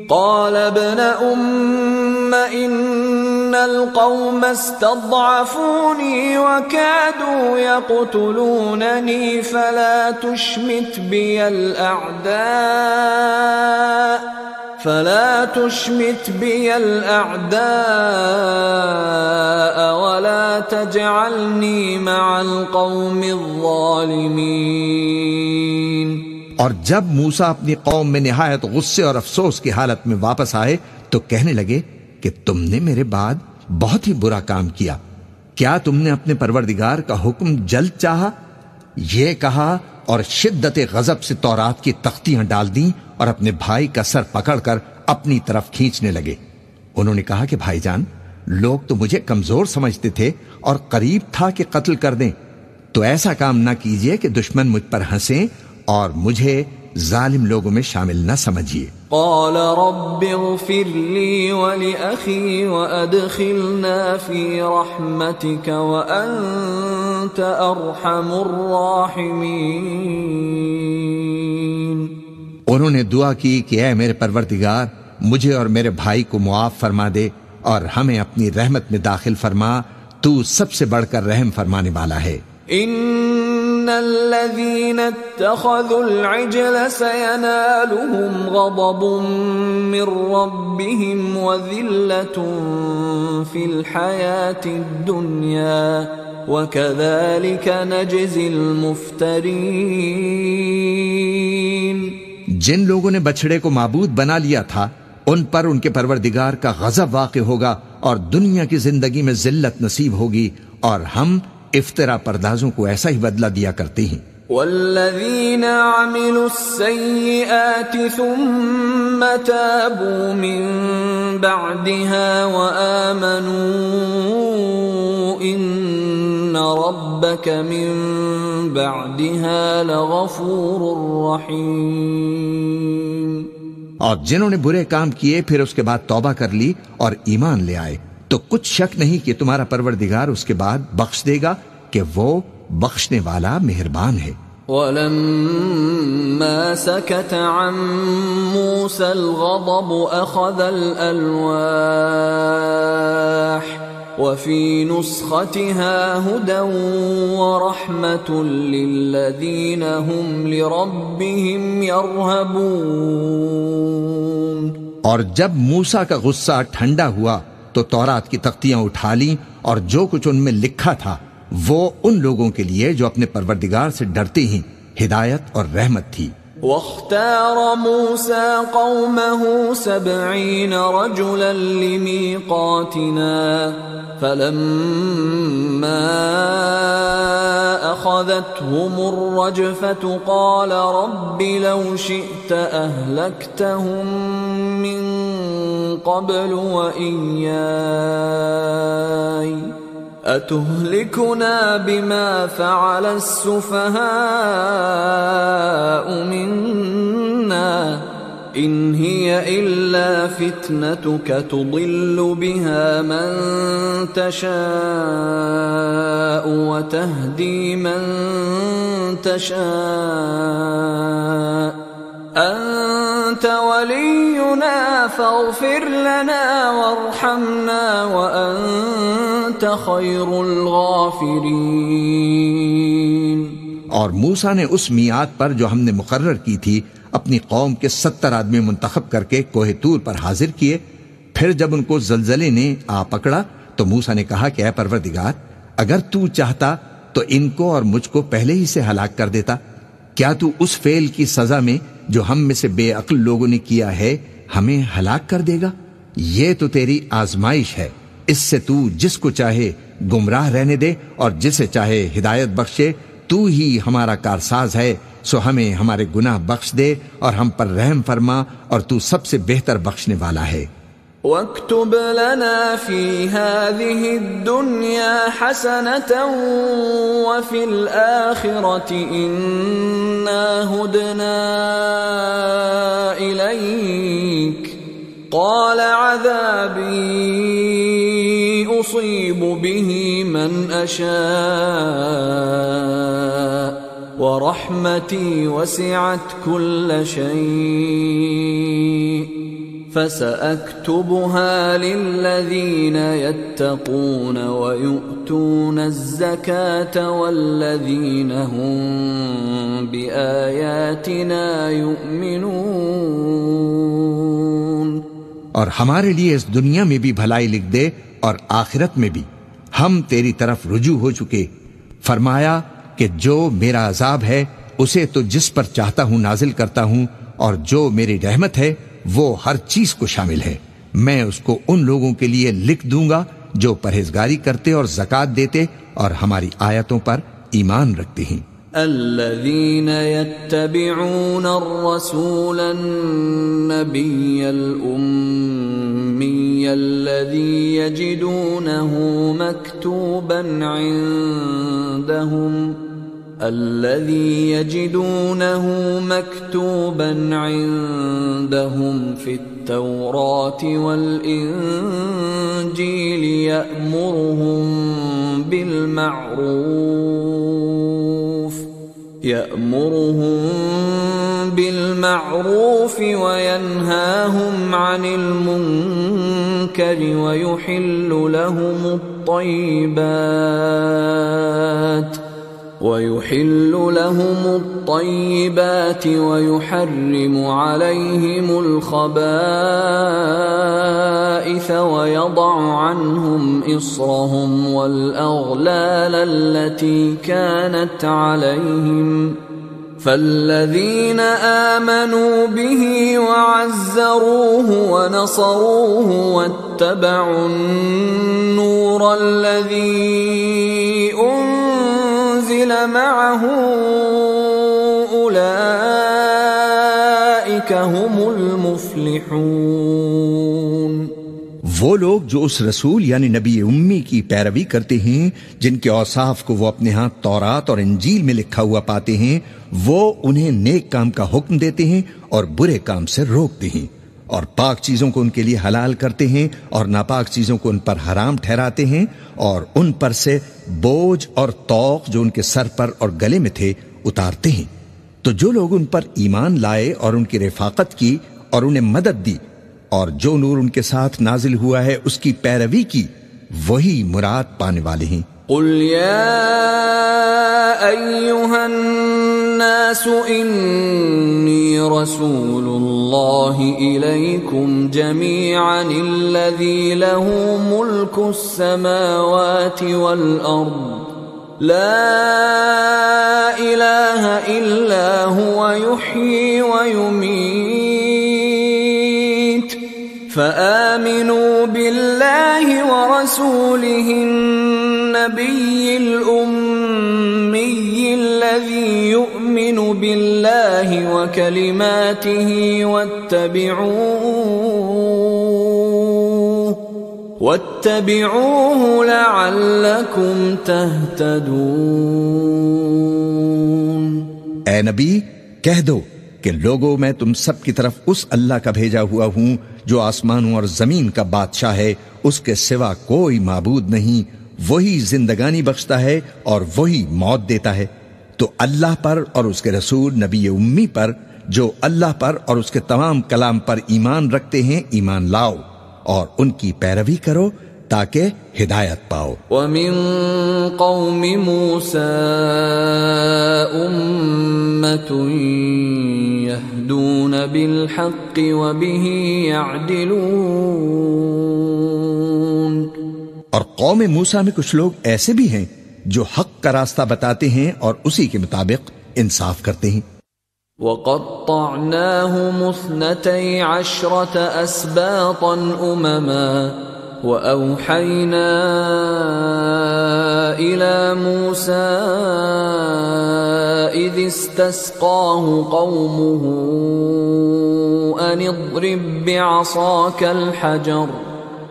A: قَالَ ابْنَ أُمَّ إِنَّ الْقَوْمَ استضعفوني وكادوا يقتلونني فلا تشمت بي الأعداء ولا تجعلني مع القوم الظالمين۔
B: اور جب موسیٰ اپنی قوم میں نہایت غصے اور افسوس کی حالت میں واپس آئے تو کہنے لگے کہ تم نے میرے بعد بہت ہی برا کام کیا، کیا تم نے اپنے پروردگار کا حکم جلد چاہا؟ یہ کہا اور شدت غضب سے تورات کی تختیاں ڈال دیں اور اپنے بھائی کا سر پکڑ کر اپنی طرف کھینچنے لگے۔ انہوں نے کہا کہ بھائی جان، لوگ تو مجھے کمزور سمجھتے تھے اور قریب تھا کہ قتل کر دیں، تو ایسا کام نہ کیجئے کہ دشمن مجھ پر ہنسیں اور مجھے ظالم لوگوں میں شامل نہ سمجھیے۔
A: قال رب اغفر لي ولأخي وأدخلنا في رحمتك وأنت أرحم الراحمين۔
B: انہوں نے دعا کی کہ اے میرے پروردگار، مجھے اور میرے بھائی کو معاف فرما دے اور ہمیں اپنی رحمت میں داخل فرما، تو سب سے بڑھ کر رحم فرمانے والا ہے۔
A: ان الذين اتخذوا العجل سينالهم غضب من ربهم وذلة في الحياة الدنيا وكذلك نجزي المفترين۔
B: جن لوگوں نے بچڑے کو معبود بنا لیا تھا ان پر ان کے پروردگار کا غضب واقع ہوگا اور دنیا کی زندگی میں ذلت نصیب ہوگی، اور ہم افطرا پردازوں کو ایسا ہی بدلہ دیا کرتے ہیں۔
A: والذین عملوا السیئات ثم تابوا من بعدها وآمنوا ان ربک من بعدها لغفور رحیم۔
B: اور جنہوں نے برے کام کیے پھر اس کے بعد توبہ کر لی اور ایمان لے آئے تو کچھ شک نہیں کہ تمہارا پروردگار اس کے بعد بخش دے گا کہ وہ بخشنے والا مہربان ہے۔
A: وَلَمَّا سَكَتَ عَن مُوسَى الْغَضَبُ أَخَذَ الْأَلْوَاحَ وَفِي نُسْخَتِهَا هُدًى وَرَحْمَةٌ لِّلَّذِينَ هُمْ لِرَبِّهِمْ يَرْهَبُونَ۔
B: اور جب موسیٰ کا غصہ ٹھنڈا ہوا تو تورات کی تختیاں اٹھا لیں اور جو کچھ ان میں لکھا تھا وہ ان لوگوں کے لیے جو اپنے پروردگار سے ڈرتے ہیں ہدایت اور رحمت تھی۔
A: واختار موسى قومه 70 رجلا لميقاتنا فلما أخذتهم الرجفة قال رب لو شئت أهلكتهم من قبل وإياي أتهلكنا بما فعل السفهاء منا إن هي إلا فتنتك تضل بها من تشاء وتهدي من تشاء أنت ولينا فاغفر لنا وارحمنا وأنت خير الغافرين۔
B: اور موسیٰ نے اس میعاد پر جو ہم نے مقرر کی تھی اپنی قوم کے 70 آدمی منتخب کر کے کوہ طور پر حاضر کیے۔ پھر جب ان کو زلزلے نے آ پکڑا تو موسیٰ نے کہا کہ اے پروردگار، اگر تو چاہتا تو ان کو اور مجھ کو پہلے ہی سے ہلاک کر دیتا۔ کیا تو اس فعل کی سزا میں جو ہم میں سے بے عقل لوگوں نے کیا ہے ہمیں ہلاک کر دے گا؟ یہ تو تیری آزمائش ہے، اس سے تو جس کو چاہے گمراہ رہنے دے اور جسے چاہے ہدایت بخشے۔ تو ہی ہمارا کارساز ہے، سو ہمیں ہمارے گناہ بخش دے اور ہم پر رحم فرما، اور تو سب سے بہتر بخشنے والا ہے۔
A: وَاكْتُبْ لَنَا فِي هَذِهِ الدُّنْيَا حَسَنَةً وَفِي الْآخِرَةِ إِنَّا هُدْنَا إِلَيْكَ قَالَ عَذَابِي أُصِيبُ بِهِ مَنْ أَشَاءُ وَرَحْمَتِي وَسِعَتْ كُلَّ شَيْءٍ فَسَأَكْتُبُهَا لِلَّذِينَ يَتَّقُونَ وَيُؤْتُونَ الزَّكَاةَ وَالَّذِينَ هُمْ بِآيَاتِنَا يُؤْمِنُونَ۔
B: اور ہمارے لیے اس دنیا میں بھی بھلائی لکھ دے اور آخرت میں بھی، ہم تیری طرف رجوع ہو چکے۔ فرمایا کہ جو میرا عذاب ہے اسے تو جس پر چاہتا ہوں نازل کرتا ہوں، اور جو میری رحمت ہے وہ ہر چیز کو شامل ہے۔ میں اس کو ان لوگوں کے لیے لکھ دوں گا جو پرہیزگاری کرتے اور زکوٰۃ دیتے اور ہماری آیتوں پر ایمان رکھتے ہیں۔
A: الذين يتبعون الرسول النبي الأمي الذي يجدونه مكتوبا عندهم في التوراة والإنجيل يأمرهم بالمعروف وينهاهم عن المنكر ويحل لهم الطيبات ويحرم عليهم الخبائث ويضع عنهم إصرهم والأغلال التي كانت عليهم فالذين آمنوا به وعزروه ونصروه واتبعوا النور الذي أنزل معه أولئك هم المفلحون۔
B: وہ لوگ جو اس رسول یعنی نبی امی کی پیروی کرتے ہیں جن کے اوصاف کو وہ اپنے ہاں تورات اور انجیل میں لکھا ہوا پاتے ہیں، وہ انہیں نیک کام کا حکم دیتے ہیں اور برے کام سے روکتے ہیں، اور پاک چیزوں کو ان کے لیے حلال کرتے ہیں اور ناپاک چیزوں کو ان پر حرام ٹھہراتے ہیں، اور ان پر سے بوجھ اور طوق جو ان کے سر پر اور گلے میں تھے اتارتے ہیں۔ تو جو لوگ ان پر ایمان لائے اور ان کی رفاقت کی اور انہیں مدد دی اور جو نور ان کے ساتھ نازل ہوا ہے اس کی پیروی کی، وہی مراد پانے والے ہیں۔
A: قل یا ایھا الناس انی رسول اللہ الیکم جمیعا الذی له ملک السماوات والارض لا الہ الا هو یحیی ویمیت فآمنوا بالله ورسوله النبي الأمي الذي يؤمن بالله وكلماته واتبعوه لعلكم تهتدون۔
B: اے نبی کہہ دو کہ لوگوں میں تم سب کی طرف اس اللہ کا بھیجا ہوا ہوں جو آسمانوں اور زمین کا بادشاہ ہے، اس کے سوا کوئی معبود نہیں، وہی زندگانی بخشتا ہے اور وہی موت دیتا ہے۔ تو اللہ پر اور اس کے رسول نبی امی پر جو اللہ پر اور اس کے تمام کلام پر ایمان رکھتے ہیں ایمان لاؤ اور ان کی پیروی کرو تاکہ ہدایت پاؤ۔
A: وَمِن قَوْمِ مُوسَىٰ أُمَّةٌ يَهْدُونَ بِالْحَقِّ وَبِهِ يَعْدِلُونَ۔
B: اور قوم موسیٰ میں کچھ لوگ ایسے بھی ہیں جو حق کا راستہ بتاتے ہیں اور اسی کے مطابق انصاف کرتے ہیں۔
A: وَقَطَّعْنَاهُمُ 12 أَسْبَاطًا أُمَمًا وَأَوْحَيْنَا إِلَى مُوسَىٰ إِذِ اسْتَسْقَاهُ قَوْمُهُ أَنِ اضْرِب بِّعَصَاكَ الْحَجَرَ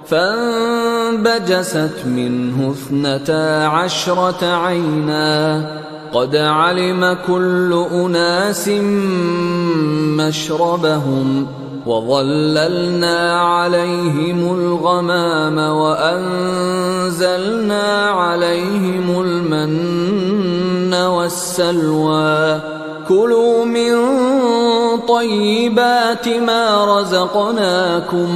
A: فَانبَجَسَتْ مِنْهُ 12 عَيْنًا قَدْ عَلِمَ كُلُّ أُنَاسٍ مَّشْرَبَهُمْ وَظَلَّلْنَا عَلَيْهِمُ الْغَمَامَ وَأَنزَلْنَا عَلَيْهِمُ الْمَنَّ وَالسَّلْوَىٰ كُلُوا مِن طَيِّبَاتِ مَا رَزَقْنَاكُمْ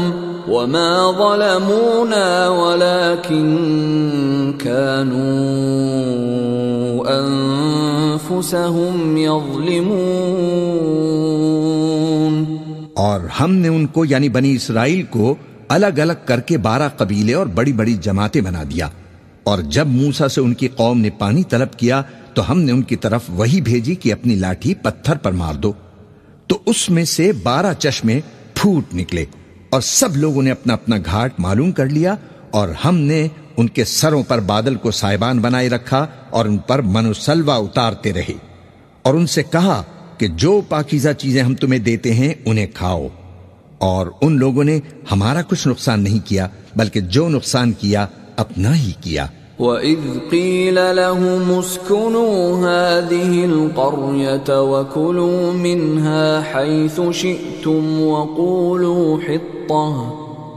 A: وَمَا ظَلَمُونَا وَلَٰكِن كَانُوا أَنفُسَهُمْ يَظْلِمُونَ۔
B: اور ہم نے ان کو یعنی بنی اسرائیل کو الگ الگ کر کے 12 قبیلے اور بڑی بڑی جماعتیں بنا دیا، اور جب موسیٰ سے ان کی قوم نے پانی طلب کیا تو ہم نے ان کی طرف وہی بھیجی کہ اپنی لاٹھی پتھر پر مار دو، تو اس میں سے 12 چشمے پھوٹ نکلے، اور سب لوگوں نے اپنا اپنا گھاٹ معلوم کر لیا، اور ہم نے ان کے سروں پر بادل کو سائبان بنائے رکھا اور ان پر من و سلوہ اتارتے رہے۔ اور ان سے کہا کہ جو پاکیزہ چیزیں ہم تمہیں دیتے ہیں انہیں کھاؤ، اور ان لوگوں نے ہمارا کچھ نقصان نہیں کیا بلکہ جو نقصان کیا اپنا ہی کیا۔
A: وَإِذْ قِيلَ لَهُمُ اسْكُنُوا هَٰذِهِ الْقَرْيَةَ وَكُلُوا مِنْهَا حَيْثُ شِئْتُمْ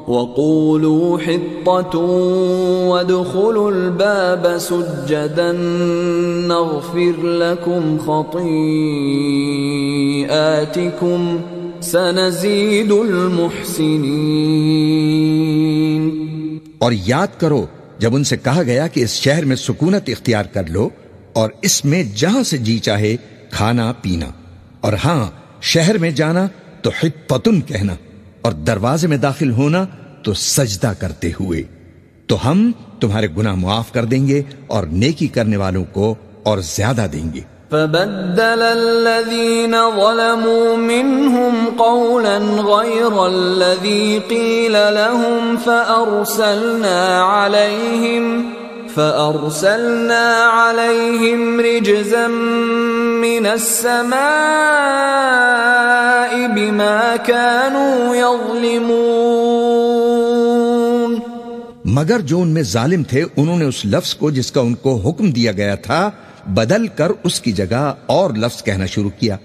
A: وَقُولُوا حِطَّةٌ وَادْخُلُوا الْبَابَ سُجَّدًا نَغْفِرْ لَكُمْ خَطِيئَاتِكُمْ سَنَزِيدُ الْمُحْسِنِينَ۔
B: اور یاد کرو جب ان سے کہا گیا کہ اس شہر میں سکونت اختیار کر لو اور اس میں جہاں سے جی چاہے کھانا پینا، اور ہاں شہر میں جانا تو حطۃ کہنا، اور دروازے میں داخل ہونا تو سجدہ کرتے ہوئے، تو ہم تمہارے گناہ معاف کر دیں گے اور نیکی کرنے والوں کو اور زیادہ دیں گے۔
A: فبدل الذين ظلموا منهم قولا غير الذي قيل لهم فأرسلنا عليهم رجزا من السماء بما كانوا يظلمون۔
B: مگر جو ان میں ظالم تھے انہوں نے اس لفظ کو جس کا ان کو حکم دیا گیا تھا بدل کر اس کی جگہ اور لفظ کہنا شروع کیا،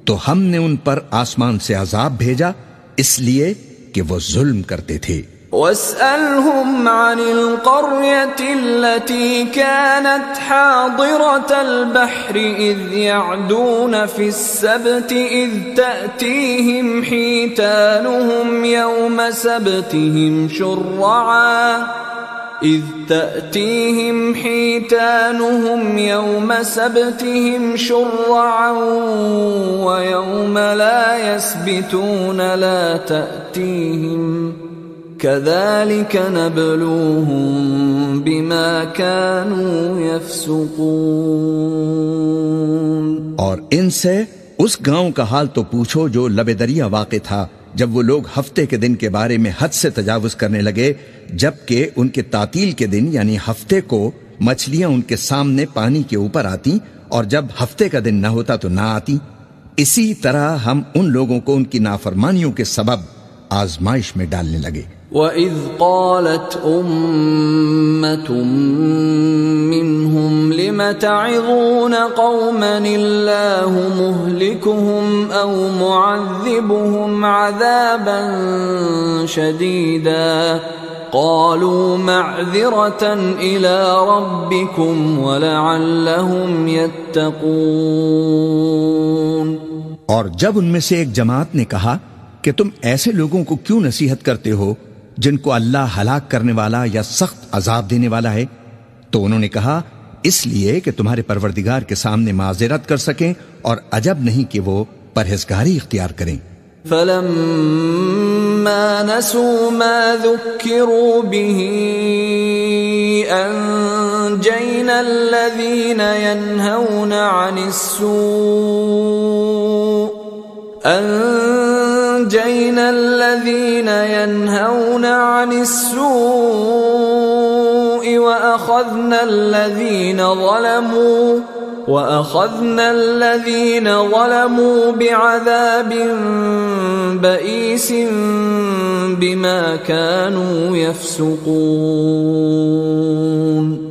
B: تو ہم نے ان پر آسمان سے عذاب بھیجا اس لیے کہ وہ ظلم کرتے تھے۔
A: وَاسْأَلْهُمْ عَنِ الْقَرْيَةِ الَّتِي كَانَتْ حَاضِرَةَ الْبَحْرِ إِذْ يَعْدُونَ فِي السَّبْتِ إِذْ تَأْتِيهِمْ حِيتَانُهُمْ يَوْمَ سَبْتِهِمْ شُرَّعًا وَيَوْمَ لَا يَسْبِتُونَ لَا تَأْتِيهِمْ كَذَلِكَ نَبْلُوهُمْ بِمَا كَانُوا يَفْسُقُونَ۔
B: اور ان سے اس گاؤں کا حال تو پوچھو جو لب دریا واقع تھا جب وہ لوگ ہفتے کے دن کے بارے میں حد سے تجاوز کرنے لگے، جبکہ ان کے تعطیل کے دن یعنی ہفتے کو مچھلیاں ان کے سامنے پانی کے اوپر آتی اور جب ہفتے کا دن نہ ہوتا تو نہ آتی۔ اسی طرح ہم ان لوگوں کو ان کی نافرمانیوں کے سبب آزمائش میں ڈالنے لگے۔
A: وَإِذْ قَالَتْ أُمَّةٌ مِّنْهُمْ لِمَ تَعِظُونَ قَوْمًا اللَّهُ مُهْلِكُهُمْ أَوْ مُعَذِّبُهُمْ عَذَابًا شَدِيدًا قَالُوا مَعْذِرَةً إِلَىٰ رَبِّكُمْ وَلَعَلَّهُمْ يَتَّقُونَ۔
B: اور جب ان میں سے ایک جماعت نے کہا کہ تم ایسے لوگوں کو کیوں نصیحت کرتے ہو جن کو اللہ ہلاک کرنے والا یا سخت عذاب دینے والا ہے، تو انہوں نے کہا اس لیے کہ تمہارے پروردگار کے سامنے معذرت کر سکیں اور عجب نہیں کہ وہ پرہیزگاری اختیار کریں۔
A: فَلَمَّا نَسُوا مَا ذُكِّرُوا بِهِ أَنجَيْنَا الَّذِينَ يَنْهَوْنَ عَنِ السُّوءِ وَأَخَذْنَا الَّذِينَ ظَلَمُوا بِعَذَابٍ بَئِيسٍ بِمَا كَانُوا يَفْسُقُونَ۔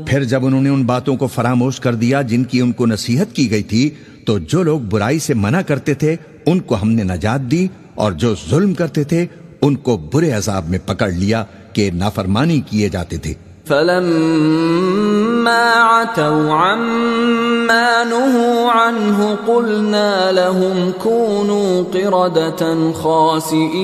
B: پھر جب انہوں نے ان باتوں کو فراموش کر دیا جن کی ان کو نصیحت کی گئی تھی، تو جو لوگ برائی سے منع کرتے تھے ان کو ہم نے نجات دی، اور جو ظلم کرتے تھے ان کو برے عذاب میں پکڑ لیا کہ نافرمانی کیے جاتے تھے۔
A: فَلَمَّا عَتَوْا عَمَّا نُهُوا عَنْهُ قُلْنَا لَهُمْ كُونُوا قِرَدَةً خَاسِئِينَ۔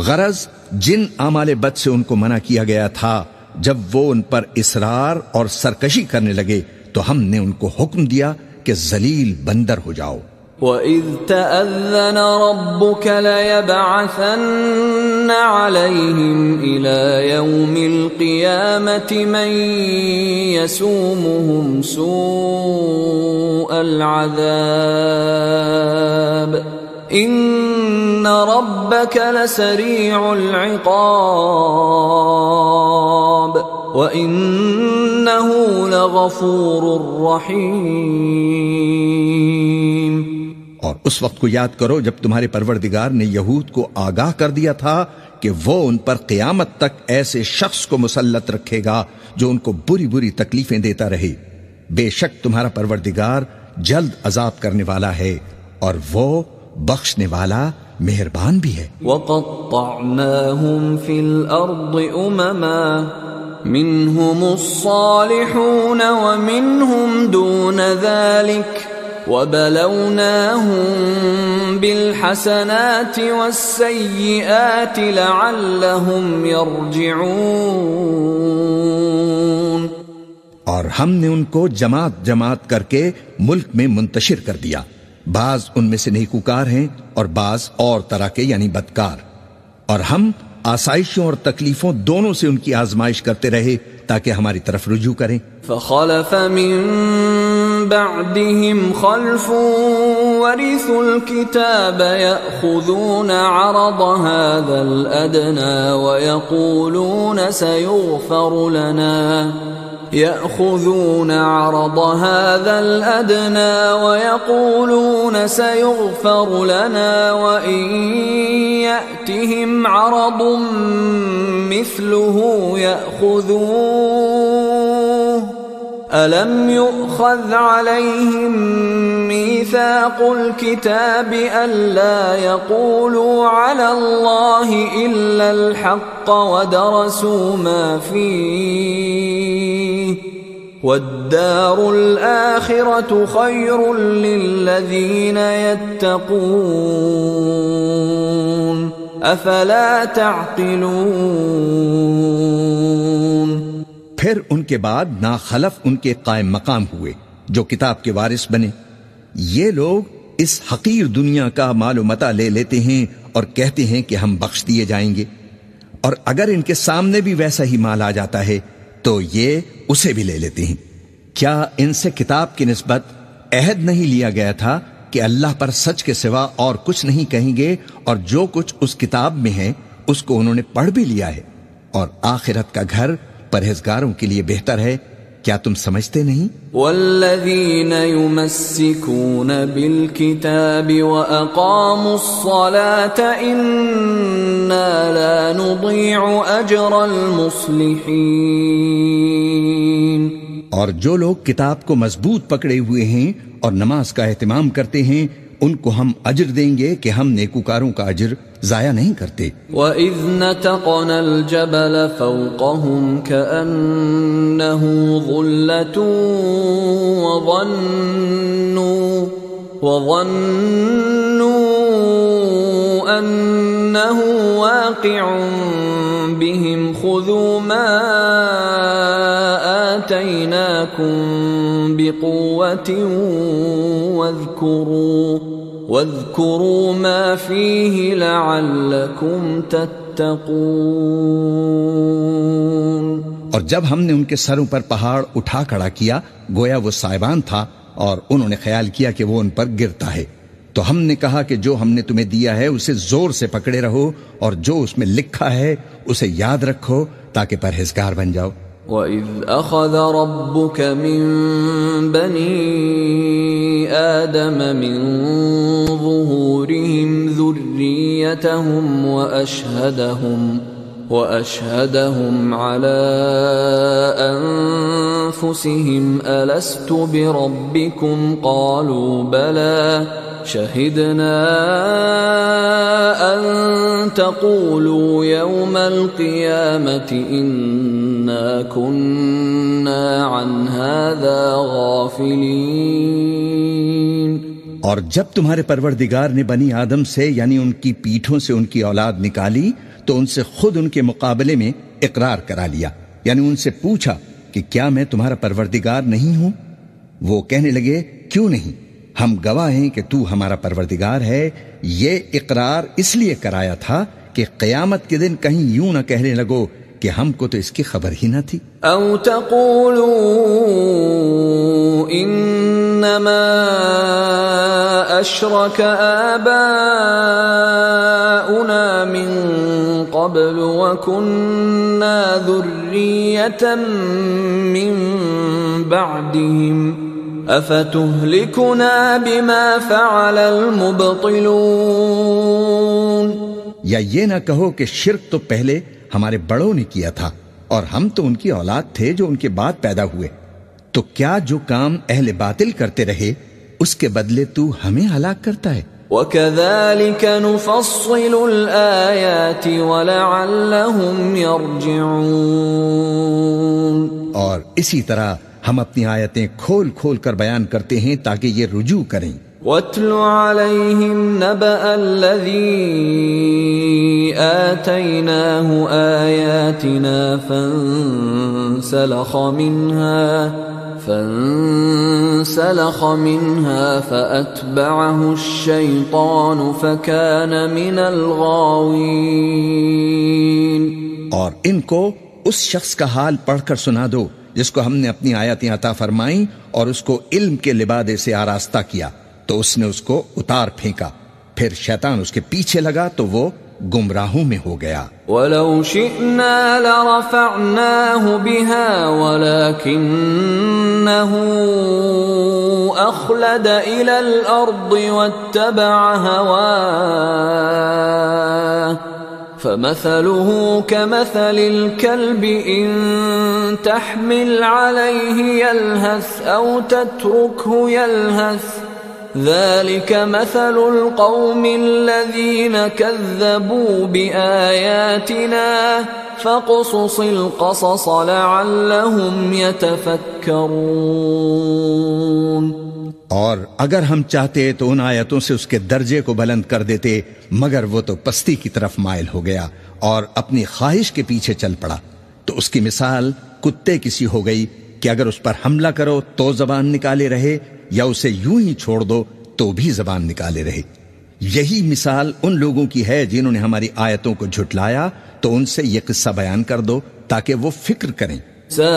B: غرض جن اعمال بد سے ان کو منع کیا گیا تھا، جب وہ ان پر اصرار اور سرکشی کرنے لگے تو ہم نے ان کو حکم دیا کہ ذلیل بندر ہو جاؤ۔
A: وَإِذْ تَأَذَّنَ رَبُّكَ لَيَبْعَثَنَّ عَلَيْهِمْ إِلَى يَوْمِ الْقِيَامَةِ مَنْ يَسُومُهُمْ سُوءَ الْعَذَابِ إِنَّ رَبَّكَ لَسَرِيعُ الْعِقَابِ وَإِنَّهُ لَغَفُورٌ رَّحِيمٌ۔
B: اور اس وقت کو یاد کرو جب تمہارے پروردگار نے یہود کو آگاہ کر دیا تھا کہ وہ ان پر قیامت تک ایسے شخص کو مسلط رکھے گا جو ان کو بری بری تکلیفیں دیتا رہے۔ بے شک تمہارا پروردگار جلد عذاب کرنے والا ہے اور وہ بخشنے والا مہربان بھی ہے۔
A: وَقَطَّعْنَاهُمْ فِي الْأَرْضِ أُمَمًا مِّنْهُمُ الصَّالِحُونَ وَمِنْهُمْ دُونَ ذَلِكَ وَبَلَوْنَاهُمْ بِالْحَسَنَاتِ وَالسَّيِّئَاتِ لَعَلَّهُمْ يَرْجِعُونَ۔
B: اور ہم نے ان کو جماعت جماعت کر کے ملک میں منتشر کر دیا، بعض ان میں سے نیکوکار ہیں اور بعض اور طرح کے یعنی بدکار، اور ہم آسائشوں اور تکلیفوں دونوں سے ان کی آزمائش کرتے رہے تاکہ ہماری طرف رجوع کریں۔
A: فخلف من بعدهم خلف ورثوا الكتاب يأخذون عرض هذا الأدنى ويقولون سيغفر لنا وَإِن يَأْتِهِمْ عَرَضٌ مِثْلُهُ يَأْخُذُوهُ أَلَمْ يُؤْخَذْ عَلَيْهِمْ مِيثَاقُ الْكِتَابِ أَلَّا يَقُولُوا عَلَى اللَّهِ إِلَّا الْحَقَّ وَدَرَسُوا مَا فِيهِ وَالدَّارُ الْآخِرَةُ خَيْرٌ لِّلَّذِينَ يَتَّقُونَ أَفَلَا تَعْقِلُونَ۔
B: پھر ان کے بعد ناخلف ان کے قائم مقام ہوئے جو کتاب کے وارث بنے۔ یہ لوگ اس حقیر دنیا کا مال و متاع لے لیتے ہیں اور کہتے ہیں کہ ہم بخش دیے جائیں گے، اور اگر ان کے سامنے بھی ویسا ہی مال آ جاتا ہے تو یہ اسے بھی لے لیتے ہیں۔ کیا ان سے کتاب کی نسبت عہد نہیں لیا گیا تھا کہ اللہ پر سچ کے سوا اور کچھ نہیں کہیں گے، اور جو کچھ اس کتاب میں ہے اس کو انہوں نے پڑھ بھی لیا ہے، اور آخرت کا گھر پرہیزگاروں کے لیے بہتر ہے؟ کیا تم سمجھتے نہیں؟
A: والذین یمسکون بالکتاب واقاموا الصلاة انا لا نضیع اجر المصلحین۔
B: اور جو لوگ کتاب کو مضبوط پکڑے ہوئے ہیں اور نماز کا اہتمام کرتے ہیں ان کو ہم اجر دیں گے کہ ہم نیکوکاروں کا اجر ضائع نہیں کرتے۔
A: وَإِذْ نَتَقْنَا الْجَبَلَ فَوْقَهُمْ كَأَنَّهُ ظُلَّةٌ وَظَنُّوا أَنَّهُ واقع بِهِمْ خُذُوا مَا آتَيْنَاكُمْ بِقُوَّةٍ وَاذْكُرُوا مَا فِيهِ لَعَلَّكُمْ تَتَّقُونَ۔
B: اور جب ہم نے ان کے سروں پر پہاڑ اٹھا کھڑا کیا گویا وہ سائبان تھا، اور انہوں نے خیال کیا کہ وہ ان پر گرتا ہے، تو ہم نے کہا کہ جو ہم نے تمہیں دیا ہے اسے زور سے پکڑے رہو، اور جو اس میں لکھا ہے اسے یاد رکھو تاکہ پرہیزگار بن جاؤ۔
A: وَإِذْ أَخَذَ رَبُّكَ مِنْ بَنِي آدَمَ مِنْ ظُهُورِهِمْ ذُرِّيَّتَهُمْ وَأَشْهَدَهُمْ عَلَى أَنفُسِهِمْ أَلَسْتُ بِرَبِّكُمْ قَالُوا بَلَى شَهِدْنَا أَن تَقُولُوا يَوْمَ الْقِيَامَةِ إِنَّا كُنَّا عَنْ هَذَا غَافِلِينَ۔
B: اور جب تمہارے پروردگار نے بنی آدم سے یعنی ان کی پیٹھوں سے ان کی اولاد نکالی تو ان سے خود ان کے مقابلے میں اقرار کرا لیا، یعنی ان سے پوچھا کہ کیا میں تمہارا پروردگار نہیں ہوں؟ وہ کہنے لگے کیوں نہیں، ہم گواہ ہیں کہ تو ہمارا پروردگار ہے۔ یہ اقرار اس لیے کرایا تھا کہ قیامت کے دن کہیں یوں نہ کہنے لگو کہ ہم کو تو اس کی خبر ہی نہ تھی۔
A: او تقولوا انما أشرك آباؤنا من قبل وكنا ذرية من بعدهم أفتهلكنا بما فعل المبطلون.
B: یا یہ نہ کہو کہ شرک تو پہلے ہمارے بڑوں نے کیا تھا اور ہم تو ان کی اولاد تھے جو ان کے بعد پیدا ہوئے، تو کیا جو کام اہل باطل کرتے رہے اس کے بدلے تو ہمیں ہلاک کرتا ہے؟
A: وَكَذَلِكَ نُفَصِّلُ الْآيَاتِ وَلَعَلَّهُمْ يَرْجِعُونَ. اور
B: اسی طرح ہم اپنی آیتیں کھول کھول کر بیان کرتے ہیں تاکہ یہ رجوع کریں.
A: وَاتْلُ عَلَيْهِمْ نَبَأَ الَّذِي آتَيْنَاهُ آيَاتِنَا فانسلخ منها فأتبعه الشيطان فكان من الغاوين.
B: اور ان کو اس شخص کا حال پڑھ کر سنا دو جس کو ہم نے اپنی آیاتیں عطا فرمائیں اور اس کو علم کے لبادے سے آراستہ کیا، تو اس نے اس کو اتار پھینکا، پھر شیطان اس کے پیچھے لگا تو وہ گمراہوں میں ہو گیا.
A: وَلَوْ شِئْنَا لَرَفَعْنَاهُ بِهَا وَلَكِنَّهُ أَخْلَدَ إِلَى الْأَرْضِ وَاتَّبَعَ هَوَاهُ فَمَثَلُهُ كَمَثَلِ الْكَلْبِ إِن تَحْمِلْ عَلَيْهِ يَلْهَثْ أَوْ تَتْرُكْهُ يَلْهَثْ ذلك مثل القوم الذين كذبوا بآياتنا فاقصص القصص لعلهم يتفكرون.
B: اور اگر ہم چاہتے تو ان آیتوں سے اس کے درجے کو بلند کر دیتے، مگر وہ تو پستی کی طرف مائل ہو گیا اور اپنی خواہش کے پیچھے چل پڑا. تو اس کی مثال کتے کسی ہو گئی کہ اگر اس پر حملہ کرو تو زبان نکالے رہے، یا اسے یوں ہی چھوڑ دو تو بھی زبان نکالے رہے. یہی مثال ان لوگوں کی ہے جنہوں نے ہماری آیتوں کو جھٹلایا، تو ان سے یہ قصہ بیان کر دو تاکہ وہ فکر کریں.
A: ساء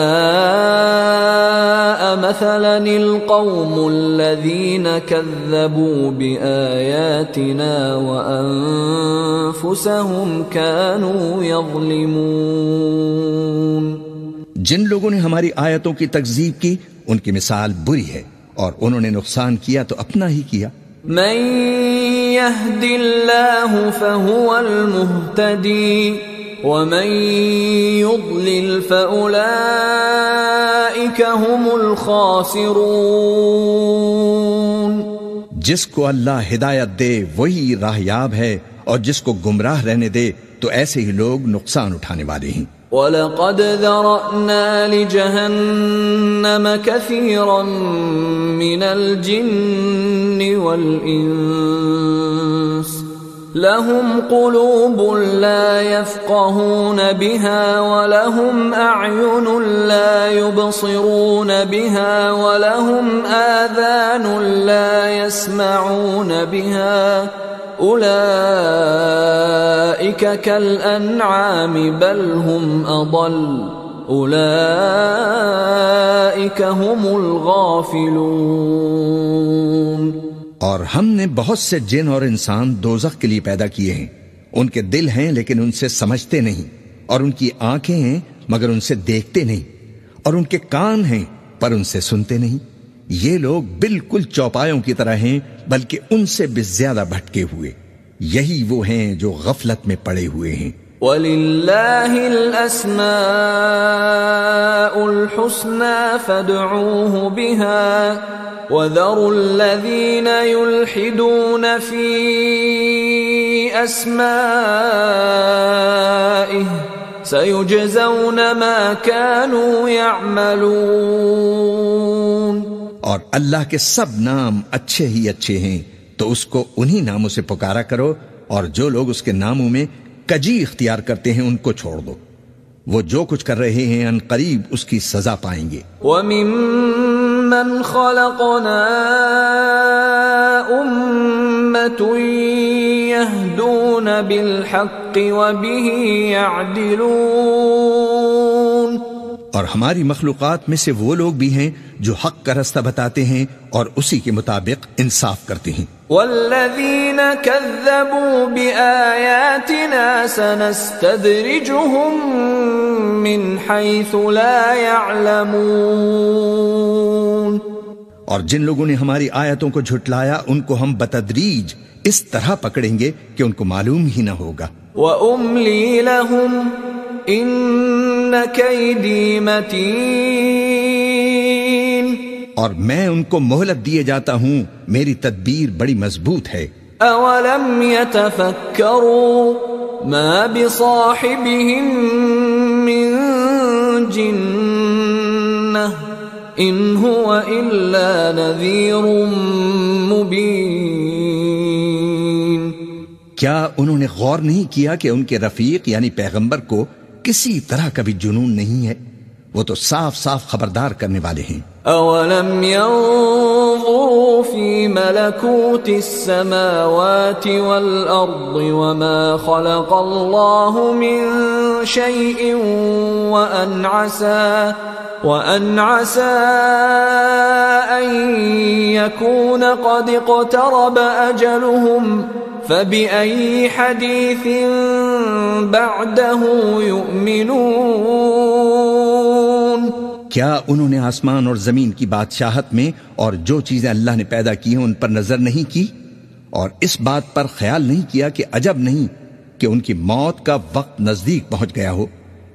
A: مثلا القوم الذين كذبوا بآياتنا وأنفسهم كانوا يظلمون.
B: جن لوگوں نے ہماری آیتوں کی تکذیب کی ان کی مثال بری ہے، اور انہوں نے نقصان کیا تو اپنا ہی کیا.
A: من يهد الله فهو المهتدي ومن يضلل فأولئك هم الخاسرون.
B: جس کو اللہ ہدایت دے وہی راہیاب ہے، اور جس کو گمراہ رہنے دے تو ایسے ہی لوگ نقصان اٹھانے والے ہیں.
A: وَلَقَدْ ذَرَأْنَا لِجَهَنَّمَ كَثِيرًا مِنَ الْجِنِّ وَالْإِنسِ لَهُمْ قُلُوبٌ لَا يَفْقَهُونَ بِهَا وَلَهُمْ أَعْيُنٌ لَا يُبْصِرُونَ بِهَا وَلَهُمْ آذَانٌ لَا يَسْمَعُونَ بِهَا أولئك كالأنعام بل هم أضل أولئك هم الغافلون.
B: اور ہم نے بہت سے جن اور انسان دوزخ کے لیے پیدا کیے ہیں. ان کے دل ہیں لیکن ان سے سمجھتے نہیں، اور ان کی آنکھیں ہیں مگر ان سے دیکھتے نہیں، اور ان کے کان ہیں پر ان سے سنتے نہیں. یہ لوگ بالکل چوپایوں کی طرح ہیں، بلکہ ان سے بھی زیادہ بھٹکے ہوئے. یہی وہ ہیں جو غفلت میں پڑے ہوئے ہیں.
A: وَلِلَّهِ الْأَسْمَاءُ الْحُسْنَى فَادْعُوهُ بِهَا وَذَرُوا الَّذِينَ يُلْحِدُونَ فِي أَسْمَائِهِ سَيُجْزَوْنَ مَا كَانُوا يَعْمَلُونَ.
B: اور اللہ کے سب نام اچھے ہی اچھے ہیں، تو اس کو انہی ناموں سے پکارا کرو، اور جو لوگ اس کے ناموں میں کجی اختیار کرتے ہیں ان کو چھوڑ دو. وہ جو کچھ کر رہے ہیں ان قریب اس کی سزا پائیں گے.
A: وَمِمَّنْ خَلَقْنَا أُمَّةٌ يَهْدُونَ بِالْحَقِّ وَبِهِ يَعْدِلُونَ.
B: اور ہماری مخلوقات میں سے وہ لوگ بھی ہیں جو حق کا رستہ بتاتے ہیں اور اسی کے مطابق انصاف کرتے ہیں.
A: والذين كذبوا بآياتنا سنستدرجهم من حيث لا يعلمون.
B: اور جن لوگوں نے ہماری آیتوں کو جھٹلایا ان کو ہم بتدریج اس طرح پکڑیں گے کہ ان کو معلوم ہی نہ ہوگا.
A: وَأُمْلِي لَهُمْ إِنَّ كَيْدِي مَتِينٌ.
B: اور میں ان کو مہلت دیے جاتا ہوں، میری تدبیر بڑی مضبوط ہے.
A: أَوَلَمْ يَتَفَكَّرُوا مَا بِصَاحِبِهِمْ مِنْ جِنَّةٍ إِنْ هُوَ إِلَّا نَذِيرٌ مُبِينٌ.
B: کیا انہوں نے غور نہیں کیا کہ ان کے رفیق یعنی پیغمبر کو کسی طرح کا بھی جنون نہیں ہے؟ وہ تو صاف صاف خبردار کرنے والے ہیں.
A: أَوَلَمْ يَنظُرُوا فِي مَلَكُوتِ السَّمَاوَاتِ وَالْأَرْضِ وَمَا خَلَقَ اللَّهُ مِنْ شَيْءٍ وَأَنْ عَسَى أَنْ يَكُونَ قَدِ اقْتَرَبَ أَجَلُهُمْ فَبِأَيِّ حَدِيثٍ بَعْدَهُ يُؤْمِنُونَ.
B: کیا انہوں نے آسمان اور زمین کی بادشاہت میں اور جو چیزیں اللہ نے پیدا کی ہیں ان پر نظر نہیں کی، اور اس بات پر خیال نہیں کیا کہ عجب نہیں کہ ان کی موت کا وقت نزدیک پہنچ گیا ہو،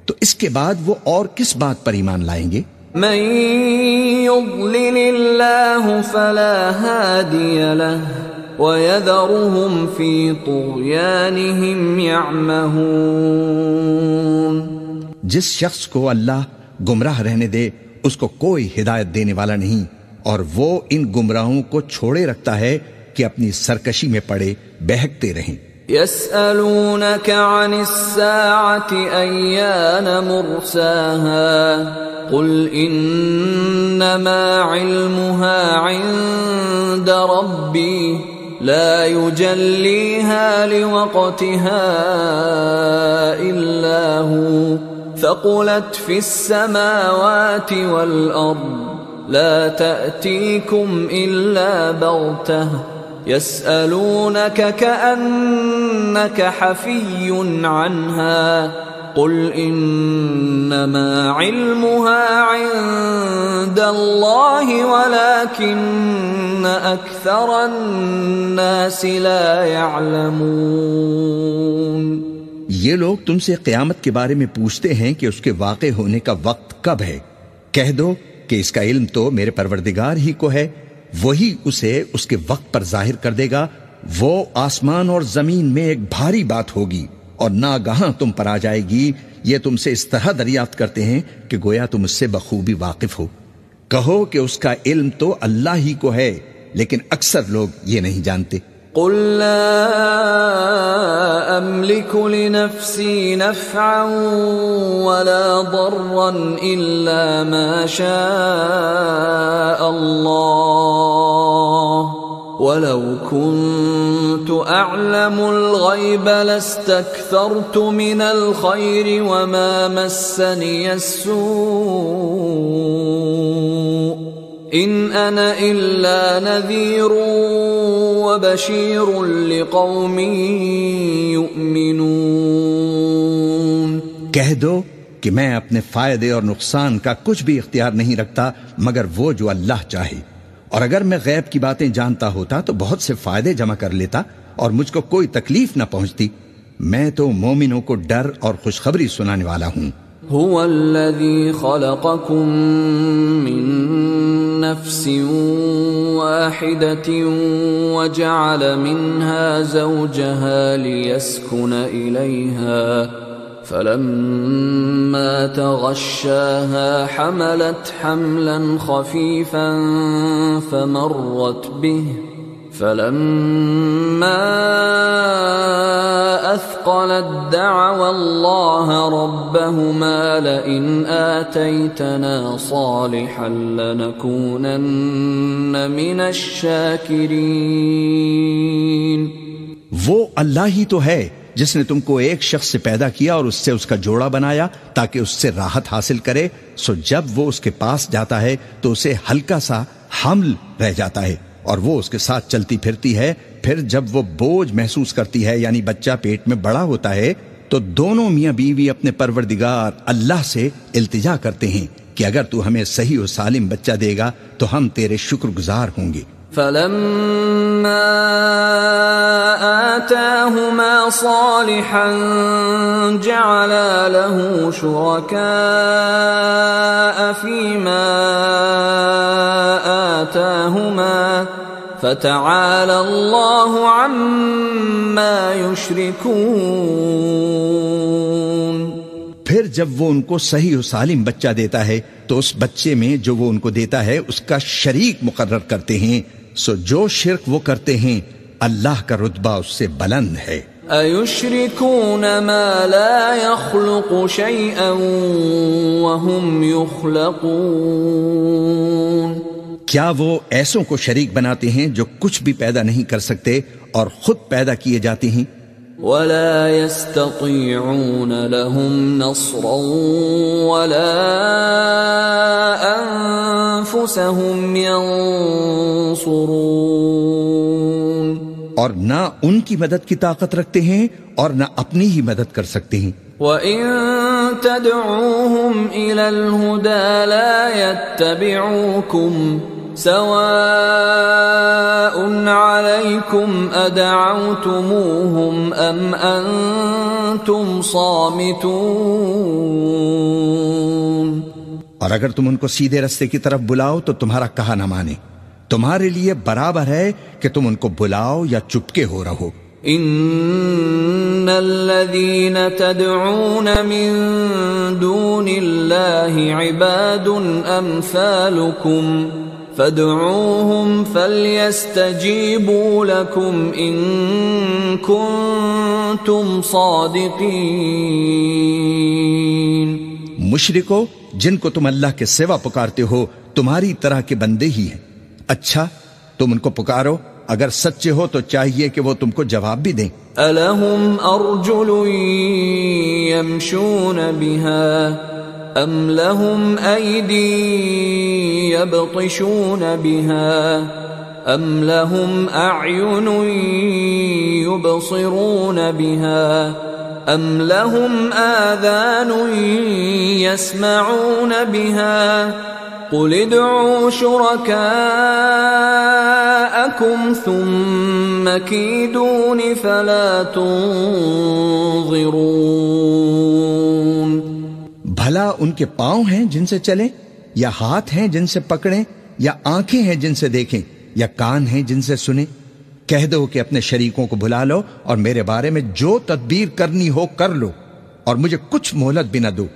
B: تو اس کے بعد وہ اور کس بات پر ایمان لائیں گے؟
A: من يضلل الله فلا هادي له وَيَذَرُهُمْ فِي طُغْيَانِهِمْ يَعْمَهُونَ.
B: جس شخص کو اللہ گمراہ رہنے دے اس کو کوئی ہدایت دینے والا نہیں، اور وہ ان گمراہوں کو چھوڑے رکھتا ہے کہ اپنی سرکشی میں پڑے بہکتے رہیں.
A: يَسْأَلُونَكَ عَنِ السَّاعَةِ أَيَّانَ مُرْسَاهَا قُلْ إِنَّمَا عِلْمُهَا عِندَ رَبِّي لا يجليها لوقتها إلا هو ثقلت في السماوات والأرض لا تأتيكم إلا بغتة يسألونك كأنك حفي عنها قل إنما علمها عند الله ولكن أكثر الناس لا يعلمون.
B: یہ لوگ تم سے قیامت کے بارے میں پوچھتے ہیں کہ اس کے واقع ہونے کا وقت کب ہے. کہہ دو کہ اس کا علم تو میرے پروردگار ہی کو ہے، وہی اسے اس کے وقت پر ظاہر کر دے گا. وہ آسمان اور زمین میں ایک بھاری بات ہوگی اور ناگہاں تم پر آ جائے گی. یہ تم سے اس طرح دریافت کرتے ہیں کہ گویا تم اس سے بخوبی واقف ہو. کہو کہ اس کا علم تو اللہ ہی کو ہے، لیکن اکثر لوگ یہ نہیں جانتے.
A: قل لا أملك لنفسي نفعا ولا ضرا إلا ما شاء الله ولو كنت أعلم الغيب لاستكثرت من الخير وما مسني السوء إن أنا إلا نذير وبشير لقوم يؤمنون.
B: کہہ دو کہ میں اپنے فائدے اور نقصان کا کچھ بھی اختیار نہیں رکھتا مگر وہ جو اللہ چاہے، اور اگر میں غیب کی باتیں جانتا ہوتا تو بہت سے فائدے جمع کر لیتا اور مجھ کو کوئی تکلیف نہ پہنچتی. میں تو مومنوں کو ڈر اور خوشخبری سنانے والا ہوں.
A: هو الذي خلقكم من نفس واحدة وجعل منها زوجها ليسكن إليها فلما تغشاها حملت حملا خفيفا فمرت به فلما أثقلت دعوا الله ربهما لئن آتيتنا صالحا لنكونن من الشاكرين.
B: وہ اللہ ہی تو ہے جس نے تم کو ایک شخص سے پیدا کیا اور اس سے اس کا جوڑا بنایا تاکہ اس سے راحت حاصل کرے. سو جب وہ اس کے پاس جاتا ہے تو اسے ہلکا سا حمل رہ جاتا ہے اور وہ اس کے ساتھ چلتی پھرتی ہے پھر جب وہ بوجھ محسوس کرتی ہے یعنی بچہ پیٹ میں بڑا ہوتا ہے تو دونوں میاں بیوی اپنے پروردگار اللہ سے التجا کرتے ہیں کہ اگر تو ہمیں صحیح و سالم بچہ دے گا تو ہم تیرے شکر گزار ہوں گے۔
A: فلما آتاهما صالحا جعلا له شركاء فيما آتاهما فتعالى الله عما يشركون۔
B: پھر جب وہ ان کو صحیح و سالم بچہ دیتا ہے تو اس بچے میں جو وہ ان کو دیتا ہے اس کا شریک مقرر کرتے ہیں، سو جو شرک وہ کرتے ہیں اللہ کا رتبہ اس سے بلند ہے۔
A: أَيُشْرِكُونَ مَا لَا يَخْلُقُ شَيْئًا وَهُمْ يُخْلَقُونَ،
B: کیا وہ ایسوں کو شریک بناتے ہیں جو کچھ بھی پیدا نہیں کر سکتے اور خود پیدا کیے جاتے ہیں؟
A: وَلَا يَسْتَطِيعُونَ لَهُمْ نَصْرًا وَلَا أَنفُسَهُمْ يَنصُرُونَ،
B: اور نہ ان کی مدد کی طاقت رکھتے ہیں اور نہ اپنی ہی مدد کر سکتے ہیں۔
A: وَإِن تَدْعُوهُمْ إِلَى الْهُدَى لَا يَتَّبِعُوكُمْ سواء عليكم أدعوتموهم أم أنتم صامتون۔
B: اور اگر تم ان کو سیدھے رستے کی طرف بلاؤ تو تمہارا کہا نہ مانے، تمہارے لیے برابر ہے کہ تم ان کو بلاؤ یا چپکے ہو رہو۔
A: ان الذين تدعون من دون الله عباد امثالكم فادعوهم فليستجيبوا لكم ان كنتم صادقين۔
B: مشرکو، جن کو تم اللہ کے سوا پکارتے ہو تمہاری طرح کے بندے ہی ہیں، اچھا تم ان کو پکارو، اگر سچے ہو تو چاہیے کہ وہ تم کو جواب بھی دیں۔
A: أَلَهُمْ أَرْجُلٌ يَمْشُونَ بِهَا أَمْ لَهُمْ أَيْدِي يَبْطِشُونَ بِهَا أَمْ لَهُمْ أَعْيُنٌ يُبْصِرُونَ بِهَا أَمْ لَهُمْ آذَانٌ يَسْمَعُونَ بِهَا قُلِ ادْعُوا شُرَكَاءَكُمْ ثُمَّ كِيدُونِ فَلَا تُنظِرُونَ۔
B: بھلا ان کے پاؤں ہیں جن سے چلیں، یا ہاتھ ہیں جن سے پکڑیں، یا آنکھیں ہیں جن سے دیکھیں، یا کان ہیں جن سے سنیں؟ کہہ دو کہ اپنے شریکوں کو بلا لو اور میرے بارے میں جو تدبیر کرنی ہو کر لو، اور مجھے کچھ مہلت بھی نہ دو،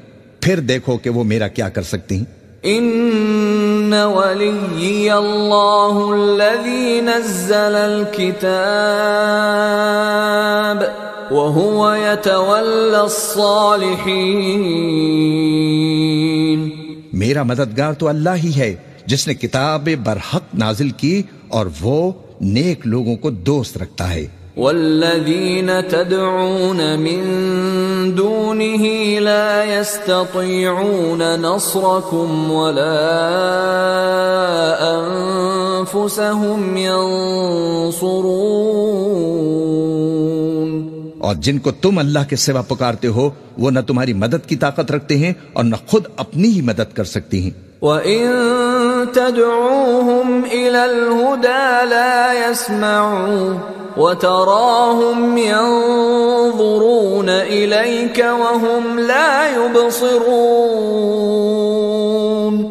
B: پھر دیکھو کہ وہ میرا کیا کر سکتی ہیں۔
A: ان ولی اللہ الذی نزل الکتاب وهو يتولى الصالحین۔
B: میرا مددگار تو اللہ ہی ہے جس نے کتاب برحق نازل کی اور وہ نیک لوگوں کو دوست رکھتا ہے۔
A: والذین تدعون من دونه لا يستطيعون نصركم ولا انفسهم ينصرون۔
B: اور جن کو تم اللہ کے سوا پکارتے ہو وہ نہ تمہاری مدد کی طاقت رکھتے ہیں اور نہ خود اپنی ہی مدد کر سکتے ہیں۔
A: وَإِن تَدْعُوهُمْ إِلَى الْهُدَى لَا يَسْمَعُوا وَتَرَاهُمْ يَنظُرُونَ إِلَيْكَ وَهُمْ لَا يُبْصِرُونَ۔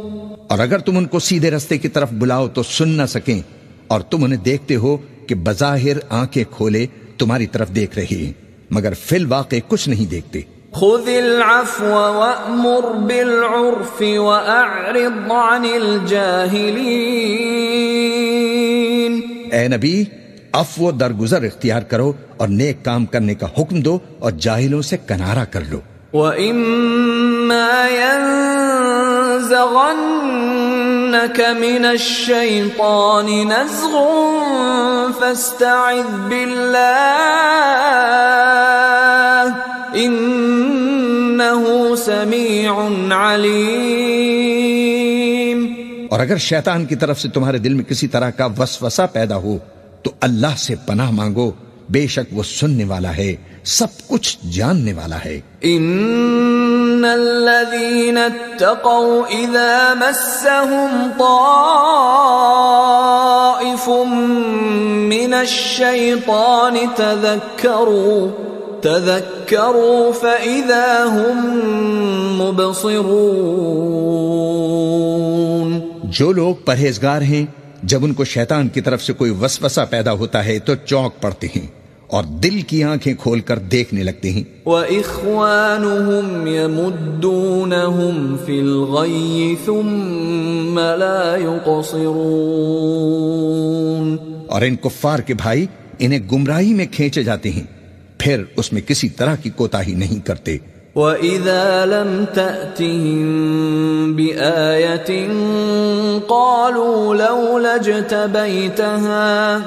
B: اور اگر تم ان کو سیدھے رستے کی طرف بلاؤ تو سن نہ سکیں، اور تم انہیں دیکھتے ہو کہ بظاہر آنکھیں کھولے تمہاری طرف دیکھ رہے ہیں مگر فی الواقع کچھ نہیں دیکھتے۔
A: خذ العفو وأمر بالعرف وأعرض عن الجاهلين۔
B: اے نبی، عفو و درگزر اختیار کرو اور نیک کام کرنے کا حکم دو اور جاہلوں سے کنارہ کر لو۔
A: وَإِمَّا يَنزَغَنَّكَ مِنَ الشَّيْطَانِ نَزْغٌ فَاسْتَعِذْ بِاللَّهِ إِنَّهُ سَمِيعٌ عَلِيمٌ۔
B: اور اگر شیطان کی طرف سے تمہارے دل میں کسی طرح کا وسوسہ پیدا ہو تو اللہ سے پناہ مانگو، بے شک وہ سننے والا ہے، سب کچھ جاننے والا ہے۔
A: ان الذين اتقوا اذا مسهم طائف من الشيطان تذكروا فاذا هم مبصرون۔
B: جو لوگ پرہیزگار ہیں، جب ان کو شیطان کی طرف سے کوئی وسوسہ پیدا ہوتا ہے تو چونک پڑتے ہیں اور دل کی آنکھیں کھول کر دیکھنے لگتے ہیں۔
A: وَإِخْوَانُهُمْ يَمُدُّونَهُمْ فِي الْغَيِّ ثُمَّ لَا يُقْصِرُونَ۔
B: اور ان کفار کے بھائی انہیں گمراہی میں کھینچے جاتے ہیں، پھر اس میں کسی طرح کی کوتاہی نہیں کرتے۔
A: وَإِذَا لَمْ تَأْتِهِمْ بِآيَةٍ قَالُوا لَوْلَا اجْتَبَيْتَهَا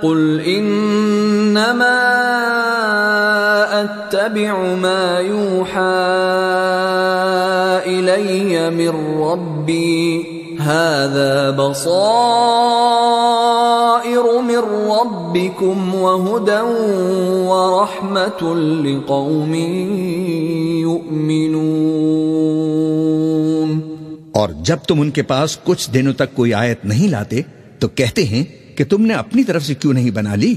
A: قُلْ إِنَّمَا أَتَّبِعُ مَا يُوحَى إِلَيَّ مِنْ رَبِّي هَذَا بَصَائِرُ مِنْ رَبِّكُمْ وَهُدًى وَرَحْمَةٌ لِقَوْمٍ يُؤْمِنُونَ۔
B: اور جب تم ان کے پاس کچھ دنوں تک کوئی آیت نہیں لاتے تو کہتے ہیں کہ تم نے اپنی طرف سے کیوں نہیں بنا لی؟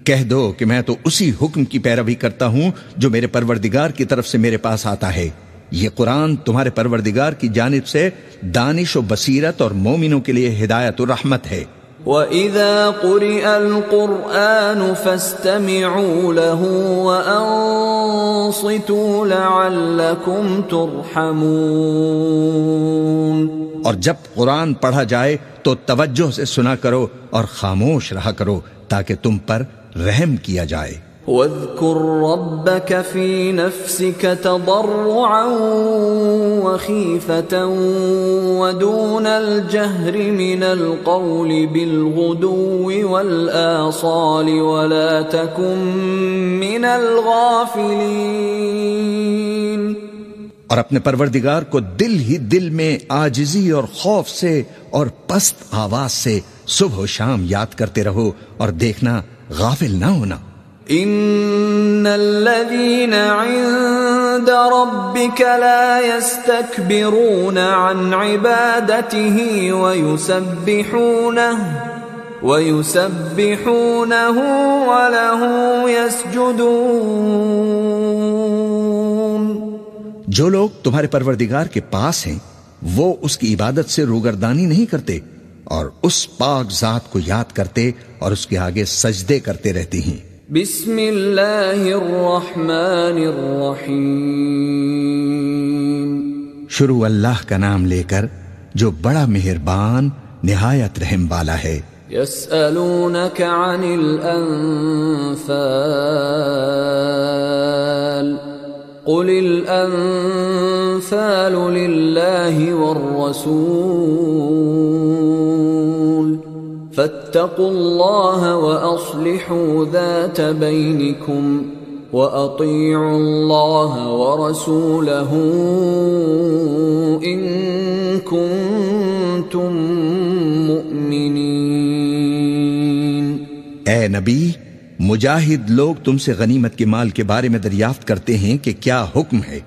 B: کہہ دو کہ میں تو اسی حکم کی پیروی کرتا ہوں جو میرے پروردگار کی طرف سے میرے پاس آتا ہے۔ یہ قرآن تمہارے پروردگار کی جانب سے دانش و بصیرت اور مومنوں کے لیے ہدایت و رحمت ہے۔
A: وَإِذَا قُرِئَ الْقُرْآنُ فَاسْتَمِعُوا لَهُ وَأَنصِتُوا لَعَلَّكُمْ تُرْحَمُونَ۔
B: اور جب قرآن پڑھا جائے تو توجہ سے سنا کرو اور خاموش رہا کرو تاکہ تم پر رحم کیا جائے۔
A: وَاذْكُرْ رَبَّكَ فِي نَفْسِكَ تَضَرُّعًا وَخِيفَةً وَدُونَ الْجَهْرِ مِنَ الْقَوْلِ بِالْغُدُوِّ وَالْآصَالِ وَلَا تَكُن مِّنَ الْغَافِلِينَ۔
B: اور اپنے پروردگار کو دل ہی دل میں عاجزی اور خوف سے اور پست آواز سے صبح و شام یاد کرتے رہو اور دیکھنا غافل نہ ہونا۔
A: ان الذين عند ربك لا يستكبرون عن عبادته ويسبحونه وله يسجدون۔
B: جو لوگ تمہارے پروردگار کے پاس ہیں وہ اس کی عبادت سے روگردانی نہیں کرتے اور اس پاک ذات کو یاد کرتے اور اس کے آگے سجدے کرتے رہتے ہیں۔
A: بسم اللہ الرحمن الرحیم۔
B: شروع اللہ کا نام لے کر جو بڑا مہربان نہایت رحم والا ہے۔
A: یسألونک عن الانفال قل الانفال للہ والرسول فاتقوا اللہ واصلحوا ذات بینکم واطیعوا اللہ ورسولہ ان کنتم مؤمنین۔
B: اے نبی، مجاہد لوگ تم سے غنیمت کے مال کے بارے میں دریافت کرتے ہیں کہ کیا حکم ہے۔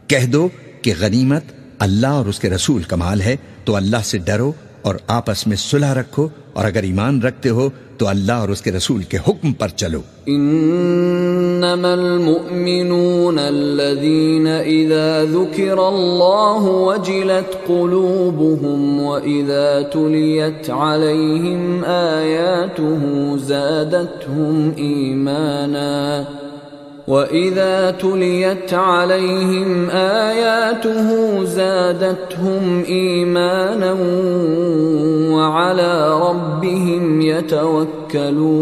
B: کہہ دو کہ غنیمت اللہ اور اس کے رسول کا مال ہے، تو اللہ سے ڈرو اور آپس میں صلح رکھو، اور اگر ایمان رکھتے ہو تو اللہ اور اس کے رسول کے حکم پر چلو۔
A: انما المؤمنون الذين اذا ذكر الله وجلت قلوبهم واذا تليت عليهم آياته زادتهم ايمانا وَإِذَا تُلِيَتْ عَلَيْهِمْ آيَاتُهُ زَادَتْهُمْ إِيمَانًا وَعَلَى رَبِّهِمْ يَتَوَكَّلُونَ۔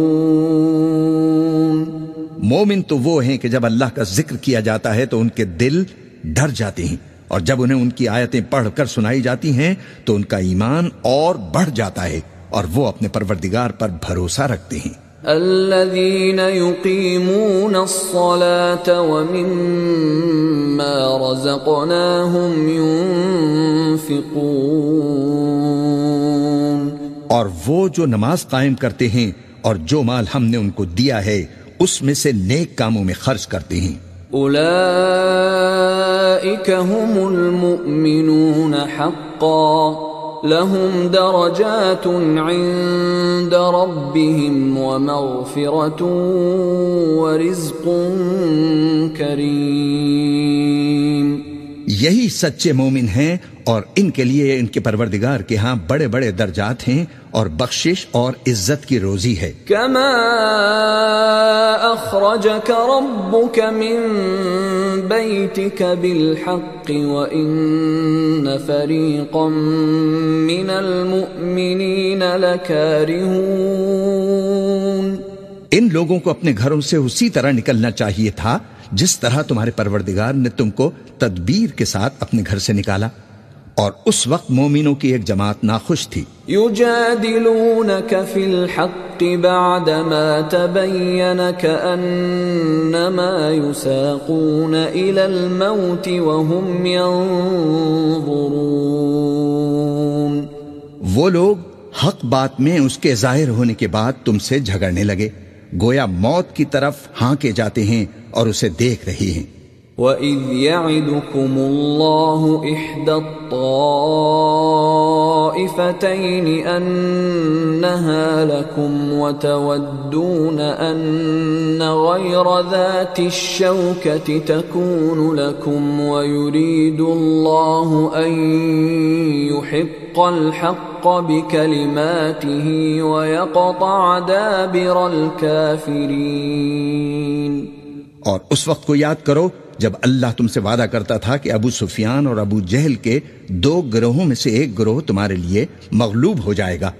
B: مومن تو وہ ہیں کہ جب اللہ کا ذکر کیا جاتا ہے تو ان کے دل ڈر جاتے ہیں، اور جب انہیں ان کی آیتیں پڑھ کر سنائی جاتی ہیں تو ان کا ایمان اور بڑھ جاتا ہے، اور وہ اپنے پروردگار پر بھروسہ رکھتے ہیں۔
A: الذين يقيمون الصلاة ومما رزقناهم ينفقون۔
B: اور وہ جو نماز قائم کرتے ہیں اور جو مال ہم نے ان کو دیا ہے اس میں سے نیک کاموں میں خرچ کرتے ہیں.
A: اولئک هم المؤمنون حقا لهم درجات عند ربهم ومغفرة ورزق کریم.
B: یہی سچے مومن ہیں اور ان کے لیے ان کے پروردگار کے ہاں بڑے بڑے درجات ہیں اور بخشش اور عزت کی روزی ہے.
A: کما اخرجک ربک من بیتک بالحق وان فریقا من المؤمنین لکارہون.
B: ان لوگوں کو اپنے گھروں سے اسی طرح نکلنا چاہیے تھا جس طرح تمہارے پروردگار نے تم کو تدبیر کے ساتھ اپنے گھر سے نکالا، اور اس وقت مومنوں کی ایک جماعت ناخوش تھی.
A: یجادلونک فی الحق بعدما تبین کأنما یساقون الی الموت وهم ینظرون.
B: وہ لوگ حق بات میں اس کے ظاہر ہونے کے بعد تم سے جھگڑنے لگے، گویا موت کی طرف ہانکے جاتے ہیں اور اسے دیکھ رہی ہیں.
A: وَإِذْ يَعِدُكُمُ اللَّهُ إِحْدَى الطَّائِفَتَيْنِ أَنَّهَا لَكُمْ وَتَوَدُّونَ أَنَّ غَيْرَ ذَاتِ الشَّوْكَةِ تَكُونُ لَكُمْ وَيُرِيدُ اللَّهُ أَن يُحِقَّ الْحَقَّ بِكَلِمَاتِهِ وَيَقْطَعَ دَابِرَ الْكَافِرِينَ.
B: اور اس وقت کو یاد کرو جب اللہ تم سے وعدہ کرتا تھا کہ ابو سفیان اور ابو جہل کے 2 گروہوں میں سے ایک گروہ تمہارے لیے مغلوب ہو جائے گا،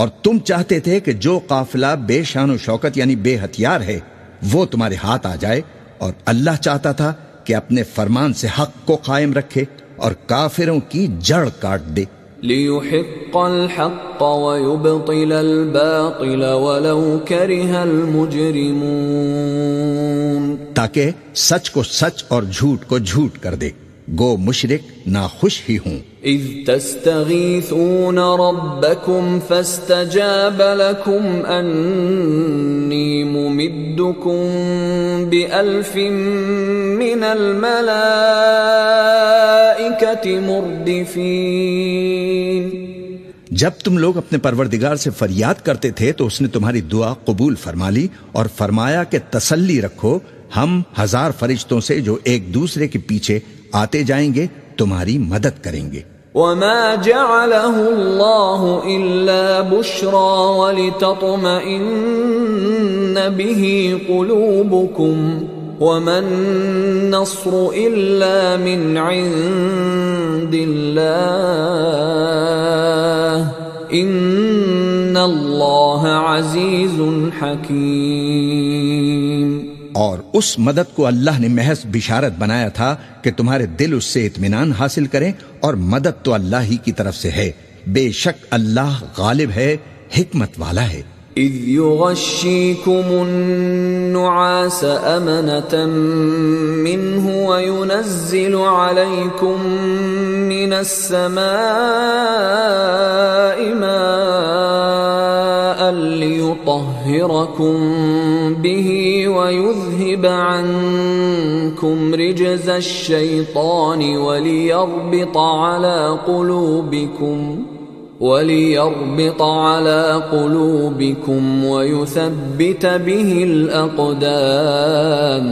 B: اور تم چاہتے تھے کہ جو قافلہ بے شان و شوکت یعنی بے ہتھیار ہے وہ تمہارے ہاتھ آ جائے، اور اللہ چاہتا تھا کہ اپنے فرمان سے حق کو قائم رکھے اور کافروں کی جڑ کاٹ دے.
A: لِيُحِقَّ الْحَقَّ وَيُبْطِلَ الْبَاطِلَ وَلَوْ كَرِهَ الْمُجْرِمُونَ.
B: تاکہ سچ کو سچ اور جھوٹ کو جھوٹ کر دے، گو مشرک ناخوش ہی ہوں.
A: اذ تستغیثون ربکم فاستجاب لکم انی ممدکم بألف من الملائکة مردفین.
B: جب تم لوگ اپنے پروردگار سے فریاد کرتے تھے تو اس نے تمہاری دعا قبول فرما لی اور فرمایا کہ تسلی رکھو، ہم 1000 فرشتوں سے جو ایک دوسرے کے پیچھے آتے جائیں گے تمہاری مدد کریں گے.
A: وما جعله الله إلا بشرى ولتطمئن به قلوبكم وما النصر إلا من عند الله إن الله عزيز حكيم.
B: اور اس مدد کو اللہ نے محض بشارت بنایا تھا کہ تمہارے دل اس سے اطمینان حاصل کریں، اور مدد تو اللہ ہی کی طرف سے ہے، بے شک اللہ غالب ہے، حکمت والا ہے.
A: اذ يغشيكم النعاس أمنة منه وينزل عليكم من السماء ماء ليطهركم به ويذهب عنكم رجز الشيطان وليربط على قلوبكم ويثبت به الأقدام.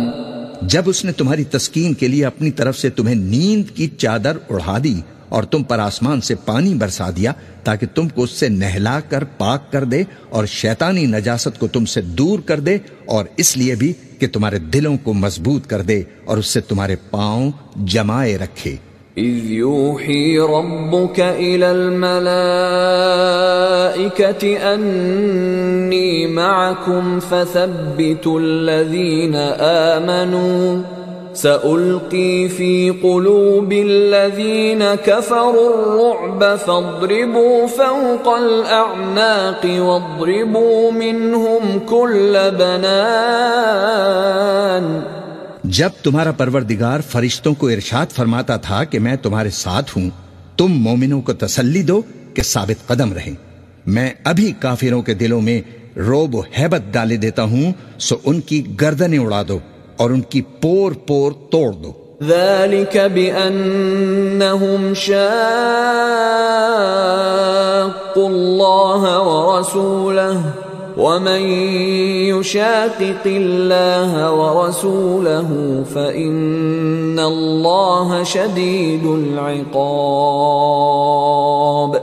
B: جب اس نے تمہاری تسکین کے لیے اپنی طرف سے تمہیں نیند کی چادر اڑا دی اور تم پر آسمان سے پانی برسا دیا تاکہ تم کو اس سے نہلا کر پاک کر دے اور شیطانی نجاست کو تم سے دور کر دے، اور اس لیے بھی کہ تمہارے دلوں کو مضبوط کر دے اور اس سے تمہارے پاؤں جمائے رکھے.
A: اذ يوحي ربك الى الملائكة اني معكم فثبتوا الذين آمنوا سألقي في قلوب الذين كفروا الرعب فاضربوا فوق الأعناق واضربوا منهم كل بنان.
B: جب تمہارا پروردگار فرشتوں کو ارشاد فرماتا تھا کہ میں تمہارے ساتھ ہوں، تم مومنوں کو تسلی دو کہ ثابت قدم رہیں. میں ابھی کافروں کے دلوں میں روب و ہیبت ڈالے دیتا ہوں، سو ان کی گردنیں اڑا دو اور ان کی پور پور توڑ دو۔
A: ذلك بأنهم شاقوا الله ورسوله ومن يشاقق الله ورسوله فإن الله شديد العقاب۔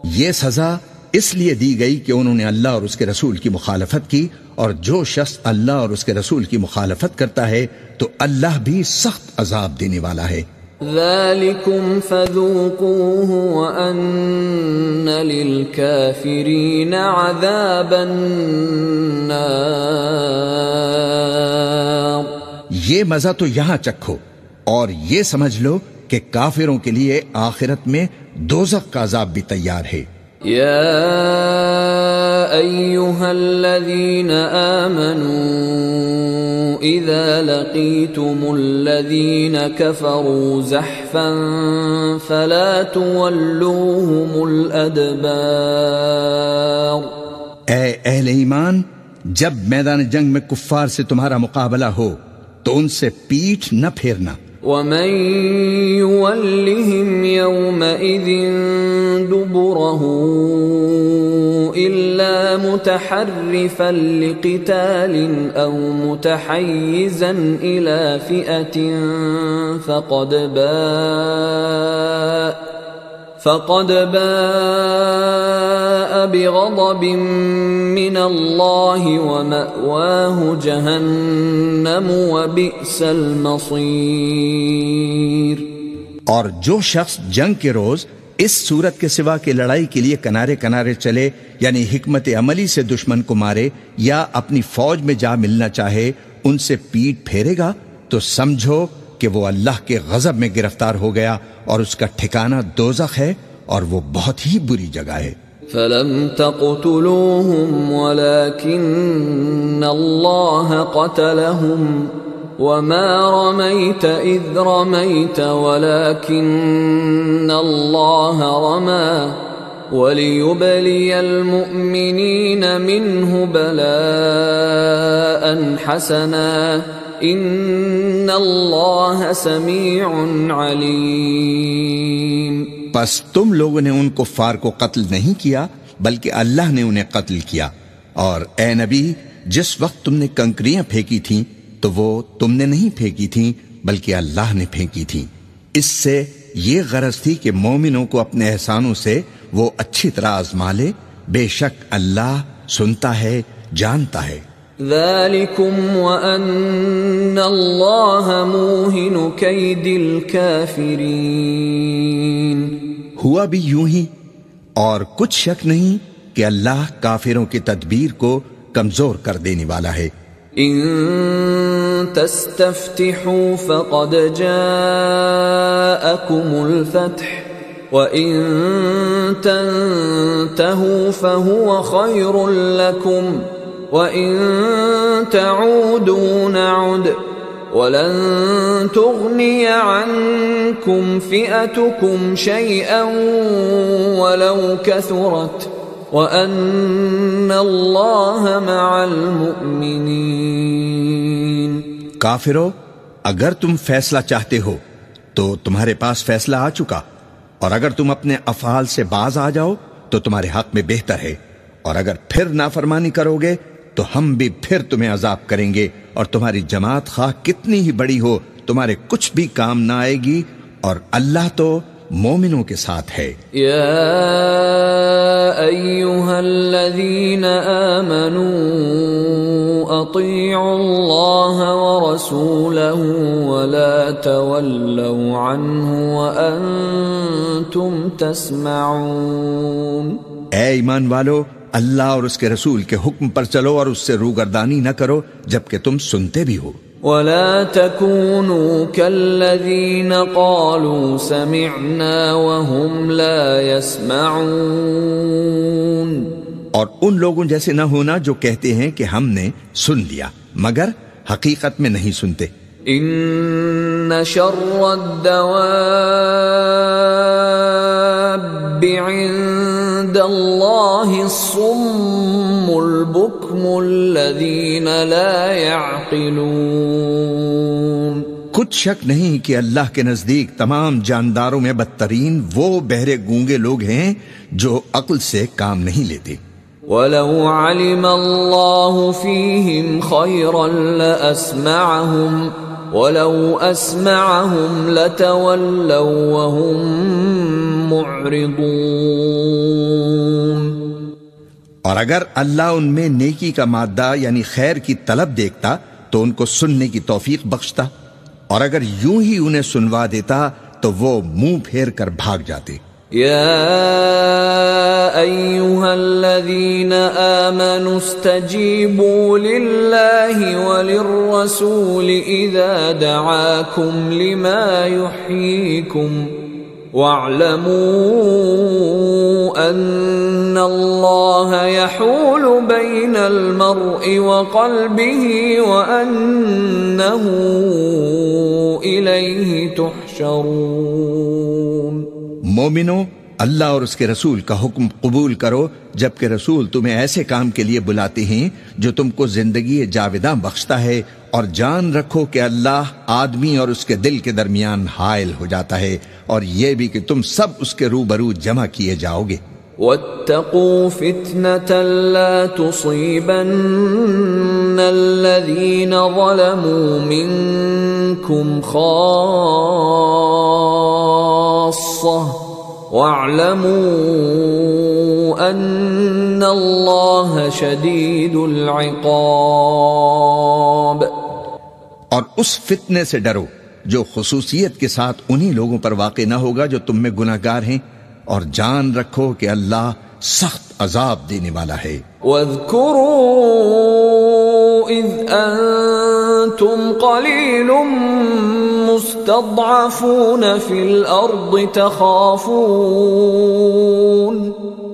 B: یہ سزا اس لیے دی گئی کہ انہوں نے اللہ اور اس کے رسول کی مخالفت کی، اور جو شخص اللہ اور اس کے رسول کی مخالفت کرتا ہے تو اللہ بھی سخت عذاب دینے والا ہے۔
A: ذلكم فذوقوه وأن للكافرين عذاب النار۔
B: یہ مزہ تو یہاں چکھو اور یہ سمجھ لو کہ کافروں کے لیے آخرت میں دوزخ کا عذاب بھی تیار ہے۔
A: يا أيها الذين آمنوا إذا لقيتم الذين كفروا زحفا فلا تولوهم الأدبار۔
B: اے اہل ایمان، جب میدان جنگ میں کفار سے تمہارا مقابلہ ہو تو ان سے پیٹھ نہ پھیرنا۔
A: ومن يولهم يومئذ دبره إلا متحرفا لقتال أو متحيزا إلى فئة فقد باء بغضب من الله ومأواه جهنم وبئس المصير۔
B: اور جو شخص جنگ کے روز اس صورت کے سوا کہ لڑائی کے لیے کنارے کنارے چلے، یعنی حکمت عملی سے دشمن کو مارے یا اپنی فوج میں جا ملنا چاہے، ان سے پیٹ پھیرے گا تو سمجھو کہ وہ اللہ کے غضب میں گرفتار ہو گیا اور اس کا ٹھکانہ دوزخ ہے اور وہ بہت ہی بری جگہ ہے۔
A: فلم تقتلوهم ولكن الله قتلهم وما رميت إذ رميت ولكن الله رمى وليبلي المؤمنين منه بلاء حسنا ان اللہ سمیع علیم۔
B: پس تم لوگوں نے ان کفار کو قتل نہیں کیا بلکہ اللہ نے انہیں قتل کیا، اور اے نبی جس وقت تم نے کنکریاں پھینکی تھیں تو وہ تم نے نہیں پھینکی تھیں بلکہ اللہ نے پھینکی تھیں۔ اس سے یہ غرض تھی کہ مومنوں کو اپنے احسانوں سے وہ اچھی طرح آزما لے، بے شک اللہ سنتا ہے، جانتا ہے۔
A: ذالکم وان اللہ موہن کید الکافرین۔
B: ہوا بھی یوں ہی، اور کچھ شک نہیں کہ اللہ کافروں کی تدبیر کو کمزور کر دینے والا ہے۔
A: ان تستفتحوا فقد جاءکم الفتح وَإِن تَنْتَهُوا فَهُوَ خَيْرٌ لَكُمْ وَإِن تَعُودُوا نَعُدْ وَلَن تُغْنِيَ عَنْكُمْ فِئَتُكُمْ شَيْئًا وَلَوْ كَثُرَتْ وَأَنَّ اللَّهَ مَعَ الْمُؤْمِنِينَ۔
B: کافرو، اگر تم فیصلہ چاہتے ہو تو تمہارے پاس فیصلہ آ چکا، اور اگر تم اپنے افعال سے باز آ جاؤ تو تمہارے حق میں بہتر ہے، اور اگر پھر نافرمانی کرو گے تو ہم بھی پھر تمہیں عذاب کریں گے، اور تمہاری جماعت خواہ کتنی ہی بڑی ہو تمہارے کچھ بھی کام نہ آئے گی، اور اللہ تو مومنوں کے ساتھ ہے۔
A: یا ایھا الذین آمنوا اطیعوا اللہ ورسولہ ولا تولوا عنہ وانتم تسمعون۔
B: اے ایمان والو، اللہ اور اس کے رسول کے حکم پر چلو اور اس سے روگردانی نہ کرو جبکہ تم سنتے بھی ہو۔
A: ولا تكونوا كالذين قالوا سمعنا وهم لا يسمعون۔
B: اور ان لوگوں جیسے نہ ہونا جو کہتے ہیں کہ ہم نے سن لیا مگر حقیقت میں نہیں سنتے۔
A: ان شر الدواب عند عند الله الصم البكم الذين لا يعقلون.
B: کچھ شک نہیں کہ اللہ کے نزدیک تمام جانداروں میں بدترین وہ بہرے گونگے لوگ ہیں جو عقل سے کام نہیں لیتے.
A: وَلَوْ عَلِمَ اللَّهُ فِيهِمْ خَيْرًا لَأَسْمَعَهُمْ وَلَوْ أَسْمَعَهُمْ لَتَوَلَّوْا وَهُمْ مُعْرِضُونَ.
B: اور اگر اللہ ان میں نیکی کا مادہ یعنی خیر کی طلب دیکھتا تو ان کو سننے کی توفیق بخشتا، اور اگر یوں ہی انہیں سنوا دیتا تو وہ منہ پھیر کر بھاگ جاتے.
A: يا أيها الذين آمنوا استجيبوا لله وللرسول إذا دعاكم لما يحييكم واعلموا أن الله يحول بين المرء وقلبه وأنه إليه تحشرون.
B: مومنو، اللہ اور اس کے رسول کا حکم قبول کرو جبکہ رسول تمہیں ایسے کام کے لیے بلاتے ہیں جو تم کو زندگی جاوداں بخشتا ہے، اور جان رکھو کہ اللہ آدمی اور اس کے دل کے درمیان حائل ہو جاتا ہے، اور یہ بھی کہ تم سب اس کے روبرو جمع کیے جاؤ گے.
A: واتقوا فتنة لا تصيبن الذين ظلموا منكم خاصة واعلموا أن الله شديد العقاب.
B: اور اس فتنے سے ڈرو جو خصوصیت کے ساتھ انہی لوگوں پر واقع نہ ہوگا جو تم میں گناہگار ہیں، اور جان رکھو کہ اللہ سخت عذاب دینے والا ہے.
A: وَاذْكُرُوا إِذْ أَنْتُمْ قَلِيلٌ مُسْتَضْعَفُونَ فِي الْأَرْضِ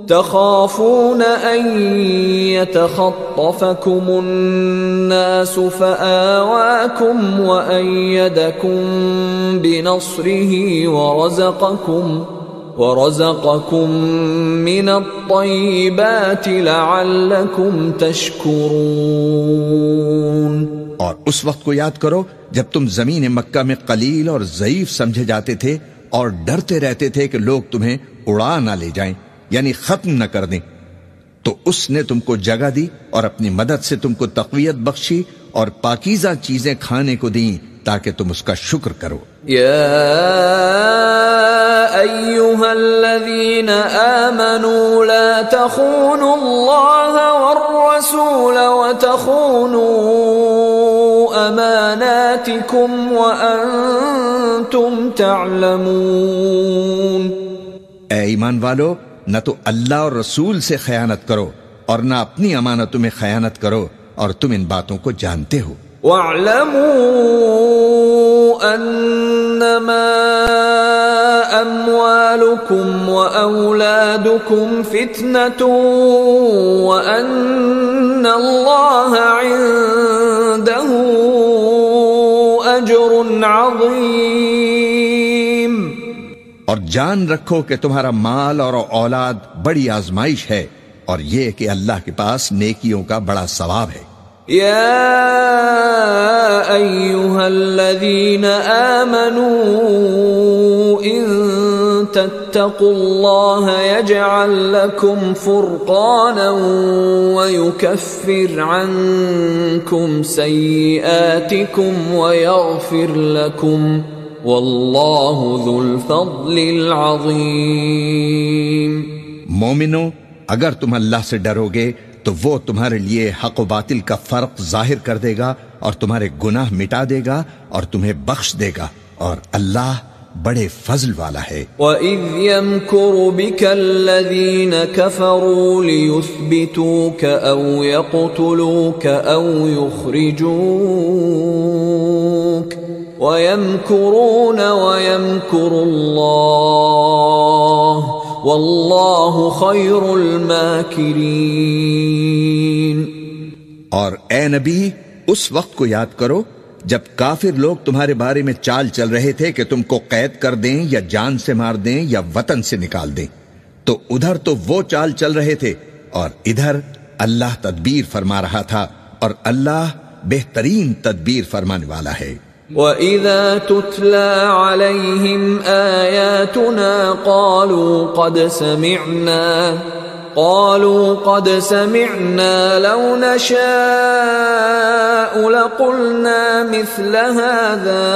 A: تخافون أن يتخطفكم الناس فآواكم وأيدكم بنصره ورزقكم من الطيبات لعلكم تشكرون.
B: اور اس وقت کو یاد کرو جب تم زمین مکہ میں قلیل اور ضعیف سمجھے جاتے تھے اور ڈرتے رہتے تھے کہ لوگ تمہیں اڑا نہ لے جائیں، یعنی ختم نہ کر دیں، تو اس نے تم کو جگہ دی اور اپنی مدد سے تم کو تقویت بخشی اور پاکیزہ چیزیں کھانے کو دیں تاکہ تم اس کا شکر کرو.
A: یا ایھا الذین آمنوا لا تخونوا اللہ والرسول وتخونوا اماناتکم وانتم تعلمون.
B: اے ایمان والو، نہ تو اللہ اور رسول سے خیانت کرو اور نہ اپنی امانتوں میں خیانت کرو، اور تم ان باتوں کو جانتے ہو.
A: وَاعْلَمُوا أَنَّمَا أَمْوَالُكُمْ وَأَوْلَادُكُمْ فِتْنَةٌ وَأَنَّ اللَّهَ عِندَهُ أَجْرٌ عَظِيمٌ.
B: اور جان رکھو کہ تمہارا مال اور اولاد بڑی آزمائش ہے، اور یہ کہ اللہ کے پاس نیکیوں کا بڑا ثواب ہے.
A: يا أيها الذين آمنوا إن تتقوا الله يجعل لكم فرقانا ويكفر عنكم سيئاتكم ويغفر لكم والله ذو الفضل العظيم.
B: مومنو، اگر تم اللہ سے ڈرو گے تو وہ تمہارے لیے حق و باطل کا فرق ظاہر کر دے گا اور تمہارے گناہ مٹا دے گا اور تمہیں بخش دے گا، اور اللہ بڑے فضل والا ہے.
A: وَإِذْ يَمْكُرُ بِكَ الَّذِينَ كَفَرُوا لِيُثْبِتُوكَ أَوْ يَقْتُلُوكَ أَوْ يُخْرِجُوكَ وَيَمْكُرُونَ وَيَمْكُرُ اللَّهُ واللہ خیر الماکرین.
B: اور اے نبی، اس وقت کو یاد کرو جب کافر لوگ تمہارے بارے میں چال چل رہے تھے کہ تم کو قید کر دیں یا جان سے مار دیں یا وطن سے نکال دیں. تو ادھر تو وہ چال چل رہے تھے اور ادھر اللہ تدبیر فرما رہا تھا، اور اللہ بہترین تدبیر فرمانے والا ہے۔
A: وَإِذَا تُتْلَى عَلَيْهِمْ آيَاتُنَا قالوا قد سمعنا لو نشاء لقلنا مثل هذا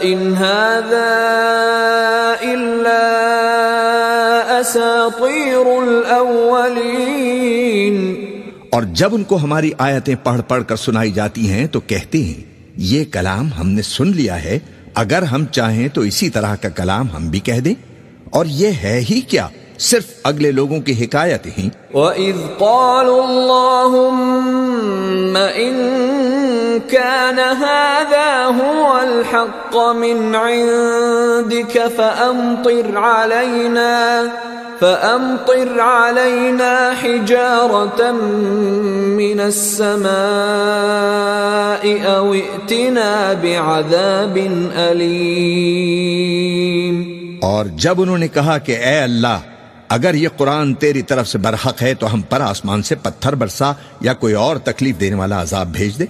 A: إن هذا إلا أساطير الأولين۔
B: اور جب ان کو ہماری آیتیں پڑھ پڑھ کر سنائی جاتی ہیں تو کہتے ہیں یہ کلام ہم نے سن لیا ہے، اگر ہم چاہیں تو اسی طرح کا کلام ہم بھی کہہ دیں، اور یہ ہے ہی کیا، صرف اگلے لوگوں کی حکایت ہی۔
A: وَإِذْ قَالُوا اللَّهُمَّ إِن كَانَ هَذَا هُوَ الْحَقَّ مِنْ عِندِكَ فَأَمْطِرْ عَلَيْنَا حِجَارَةً مِّنَ السَّمَاءِ أَوْ ائْتِنَا بِعَذَابٍ أَلِيمٍ۔
B: اور جب انہوں نے کہا کہ اے اللہ، اگر یہ قرآن تیری طرف سے برحق ہے تو ہم پر آسمان سے پتھر برسا یا کوئی اور تکلیف دینے والا عذاب بھیج دے۔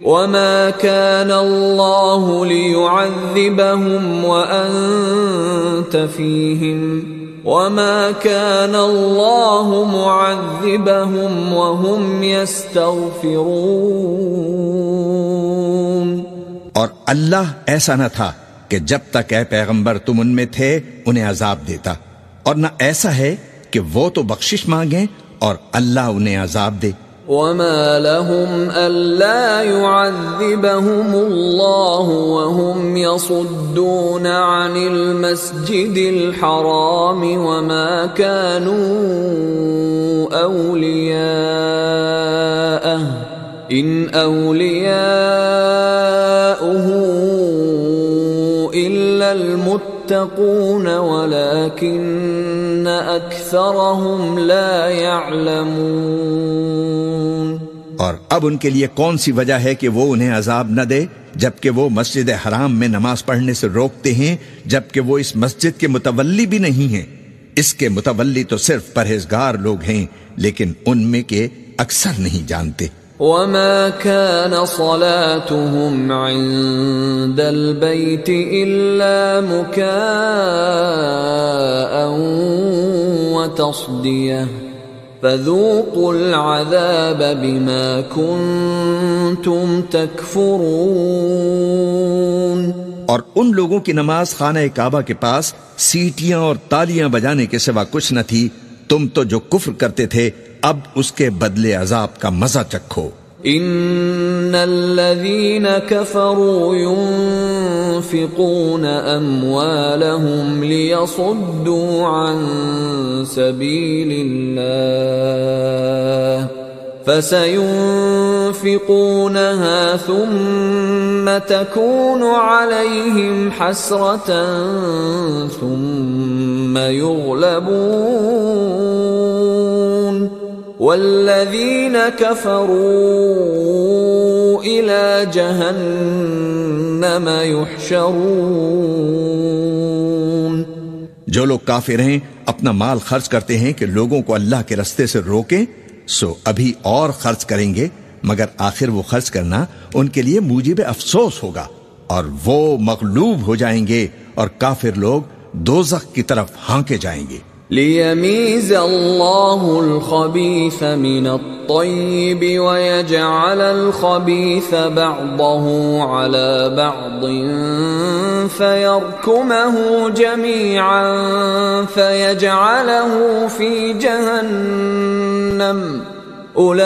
A: وَمَا كَانَ اللَّهُ لِيُعَذِّبَهُمْ وَأَنْتَ فِيهِمْ وَمَا كَانَ اللَّهُ مُعَذِّبَهُمْ وَهُمْ يَسْتَغْفِرُونَ۔
B: اور اللہ ایسا نہ تھا کہ جب تک اے پیغمبر تم ان میں تھے انہیں عذاب دیتا، اور نہ ایسا ہے کہ وہ تو بخشش مانگیں اور اللہ انہیں عذاب دے۔
A: وَمَا لَهُمْ أَلَّا يُعَذِّبَهُمُ اللَّهُ وَهُمْ يَصُدُّونَ عَنِ الْمَسْجِدِ الْحَرَامِ وَمَا كَانُوا أَوْلِيَاءَهُ إِنْ أَوْلِيَاؤُهُ إِلَّا الْمُتَّقُونَ وَلَكِنَّ أَكْثَرَهُمْ لَا يَعْلَمُونَ۔
B: اور اب ان کے لیے کون سی وجہ ہے کہ وہ انہیں عذاب نہ دے، جبکہ وہ مسجد حرام میں نماز پڑھنے سے روکتے ہیں، جبکہ وہ اس مسجد کے متولی بھی نہیں ہیں۔ اس کے متولی تو صرف پرہیزگار لوگ ہیں، لیکن ان میں کے اکثر نہیں جانتے۔
A: وَمَا كَانَ صَلَاتُهُمْ عِندَ الْبَيْتِ إِلَّا مُكَاءً وَتَصْدِيَةً فَذُوقُوا الْعَذَابَ بِمَا كُنتُمْ تَكْفُرُونَ۔
B: اور ان لوگوں کی نماز خانہ کعبہ کے پاس سیٹیاں اور تالیاں بجانے کے سوا کچھ نہ تھی، تم تو جو کفر کرتے تھے اب اس کے بدلے عذاب کا مزہ چکھو۔
A: ان الذين كفروا ينفقون اموالهم ليصدوا عن سبيل الله فسينفقونها ثم تكون عليهم حسرة ثم يغلبون والذين كفروا إلى جهنم يحشرون۔
B: جو لوگ کافر ہیں اپنا مال خرچ کرتے ہیں کہ لوگوں کو اللہ کے رستے سے روکیں، سو ابھی اور خرچ کریں گے، مگر آخر وہ خرچ کرنا ان کے لیے موجب افسوس ہوگا، اور وہ مغلوب ہو جائیں گے اور کافر لوگ دوزخ کی طرف ہانکے جائیں گے۔
A: لِيَمِيزَ اللَّهُ الْخَبِيثَ مِنَ الطَّيِّبِ وَيَجْعَلَ الْخَبِيثَ بَعْضَهُ عَلَى بَعْضٍ فَيَرْكُمَهُ جَمِيعًا فَيَجْعَلَهُ فِي جَهَنَّمَ أُولَئِكَ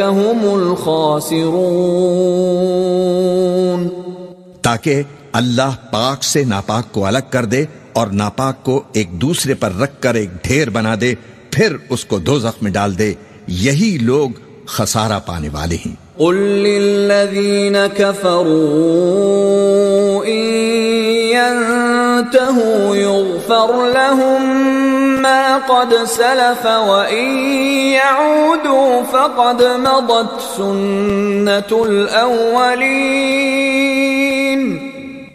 A: هُمُ الْخَاسِرُونَ۔
B: تاکہ اللہ پاک سے ناپاک کو الگ کر دے اور ناپاک کو ایک دوسرے پر رکھ کر ایک ڈھیر بنا دے، پھر اس کو دوزخ میں ڈال دے، یہی لوگ خسارہ پانے والے ہیں۔
A: قل للذین کفروا ان ينتهوا يغفر لهم ما قد سلف وان يعودوا فقد مضت سنة الاولین۔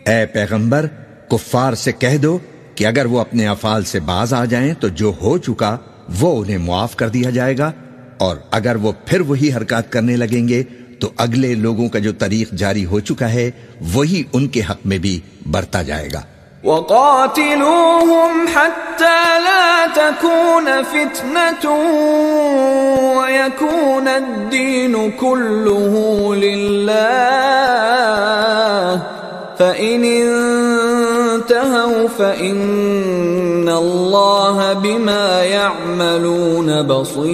B: اے پیغمبر، کفار سے کہہ دو کہ اگر وہ اپنے افعال سے باز آ جائیں تو جو ہو چکا وہ انہیں معاف کر دیا جائے گا، اور اگر وہ پھر وہی حرکات کرنے لگیں گے تو اگلے لوگوں کا جو طریق جاری ہو چکا ہے وہی ان کے حق میں بھی برتا جائے گا۔
A: وَقَاتِلُوهُمْ حَتَّى لَا تَكُونَ فِتْنَةٌ وَيَكُونَ الدِّينُ كُلُّهُ لِلَّهِ فَإِنِ انتهوا فَإِنَّ اللَّهَ بِمَا يَعْمَلُونَ بَصِيرٌ۔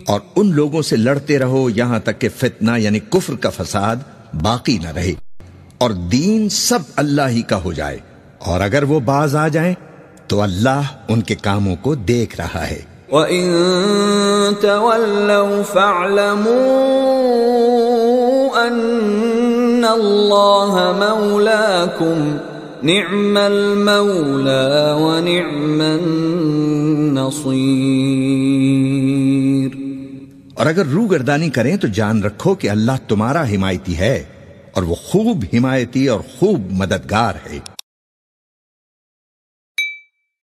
B: اور ان لوگوں سے لڑتے رہو یہاں تک کہ فتنہ یعنی کفر کا فساد باقی نہ رہے، اور دین سب اللہ ہی کا ہو جائے، اور اگر وہ باز آ جائیں تو اللہ ان کے کاموں کو دیکھ رہا ہے۔
A: وَإِن تَوَلَّوْا فَاعْلَمُوا أَنَّ اللَّهَ مَوْلَاكُمْ نِعْمَ الْمَوْلَى وَنِعْمَ النَّصِيرُ۔
B: اور اگر روگردانی کریں تو جان رکھو کہ اللہ تمہارا حمایتی ہے، اور وہ خوب حمایتی اور خوب مددگار ہے۔